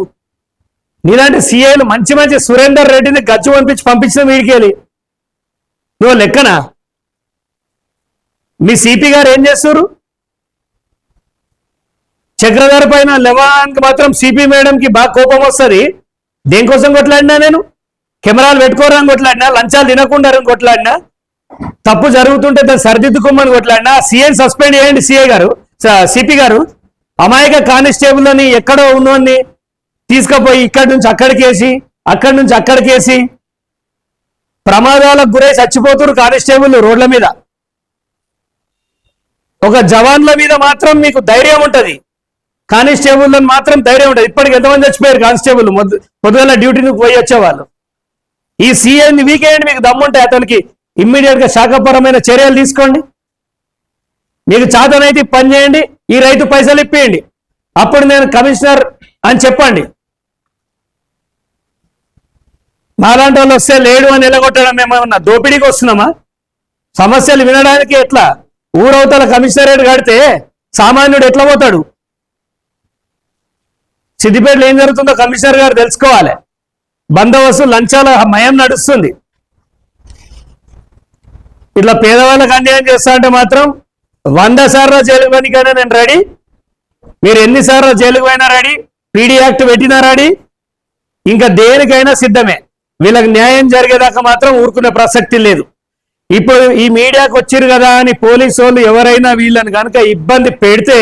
నీలాంటి సిఐలు మంచి మంచి సురేందర్ రెడ్డిని గజ్జు పంపించిన వీడికెళ్ళి నువ్వు లెక్కనా? మీ సిపి గారు ఏం చేస్తారు? చక్రధర పైన లెవాన్కి మాత్రం సిపి మేడంకి బాగా కోపం వస్తుంది. దేనికోసం కొట్లాడినా నేను? కెమెరాలు పెట్టుకోరని కొట్లాడినా, లంచాలు తినకుండా కొట్లాడినా, తప్పు జరుగుతుంటే దాన్ని సరిదిద్దుకోమని కొట్లాడినా. సిఐ సస్పెండ్ చేయండి. సిపి గారు అమాయక కానిస్టేబుల్ అని ఎక్కడో ఉన్నోన్ని తీసుకుపోయి ఇక్కడి నుంచి అక్కడికేసి, అక్కడి నుంచి అక్కడికేసి ప్రమాదాలకు గురై చచ్చిపోతున్నారు కానిస్టేబుల్ రోడ్ల మీద. ఒక జవాన్ల మీద మాత్రం మీకు ధైర్యం ఉంటుంది, కానిస్టేబుల్ మాత్రం ధైర్యం ఉంటుంది. ఇప్పటికి ఎంతమంది చచ్చిపోయారు కానిస్టేబుల్ పొద్దుగల డ్యూటీకి పోయి వచ్చేవాళ్ళు. ఈ సీఐని వీకేయండి, మీకు దమ్ముంటే అతనికి ఇమ్మీడియట్ గా శాఖపరమైన చర్యలు తీసుకోండి. మీకు చాతనైతే పని చేయండి, ఈ రైతు పైసలు ఇప్పియండి, అప్పుడు నేను కమిషనర్ అని చెప్పండి. మాలాంటి వాళ్ళు వస్తే లేడు అని నిలగొట్టడం మేమన్నా దోపిడీకి వస్తున్నామా? సమస్యలు వినడానికి ఎట్లా? ఊరవతల కమిషనరేట్ కడితే సామాన్యుడు ఎట్లా పోతాడు? సిద్దిపేటలో ఏం జరుగుతుందో కమిషనర్ గారు తెలుసుకోవాలి. బందోబస్తు లంచాల మయం నడుస్తుంది. ఇట్లా పేదవాళ్ళకి అన్యాయం చేస్తా అంటే మాత్రం 100 సార్లు జైలుకు పోయినా నేను రెడీ. మీరు ఎన్నిసార్లు జైలుకు పోయినా రెడీ, పీడీ యాక్ట్ పెట్టినా రెడీ, ఇంకా దేనికైనా సిద్ధమే. వీళ్ళకి న్యాయం జరిగేదాకా మాత్రం ఊరుకునే ప్రసక్తి లేదు. ఇప్పుడు ఈ మీడియాకు వచ్చిరు కదా అని పోలీసు వాళ్ళు ఎవరైనా వీళ్ళని కనుక ఇబ్బంది పెడితే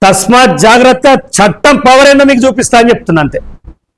తస్మాత్ జాగ్రత్త, చట్టం పవర్ ఏందో మీకు చూపిస్తా అని చెప్తున్నా అంతే.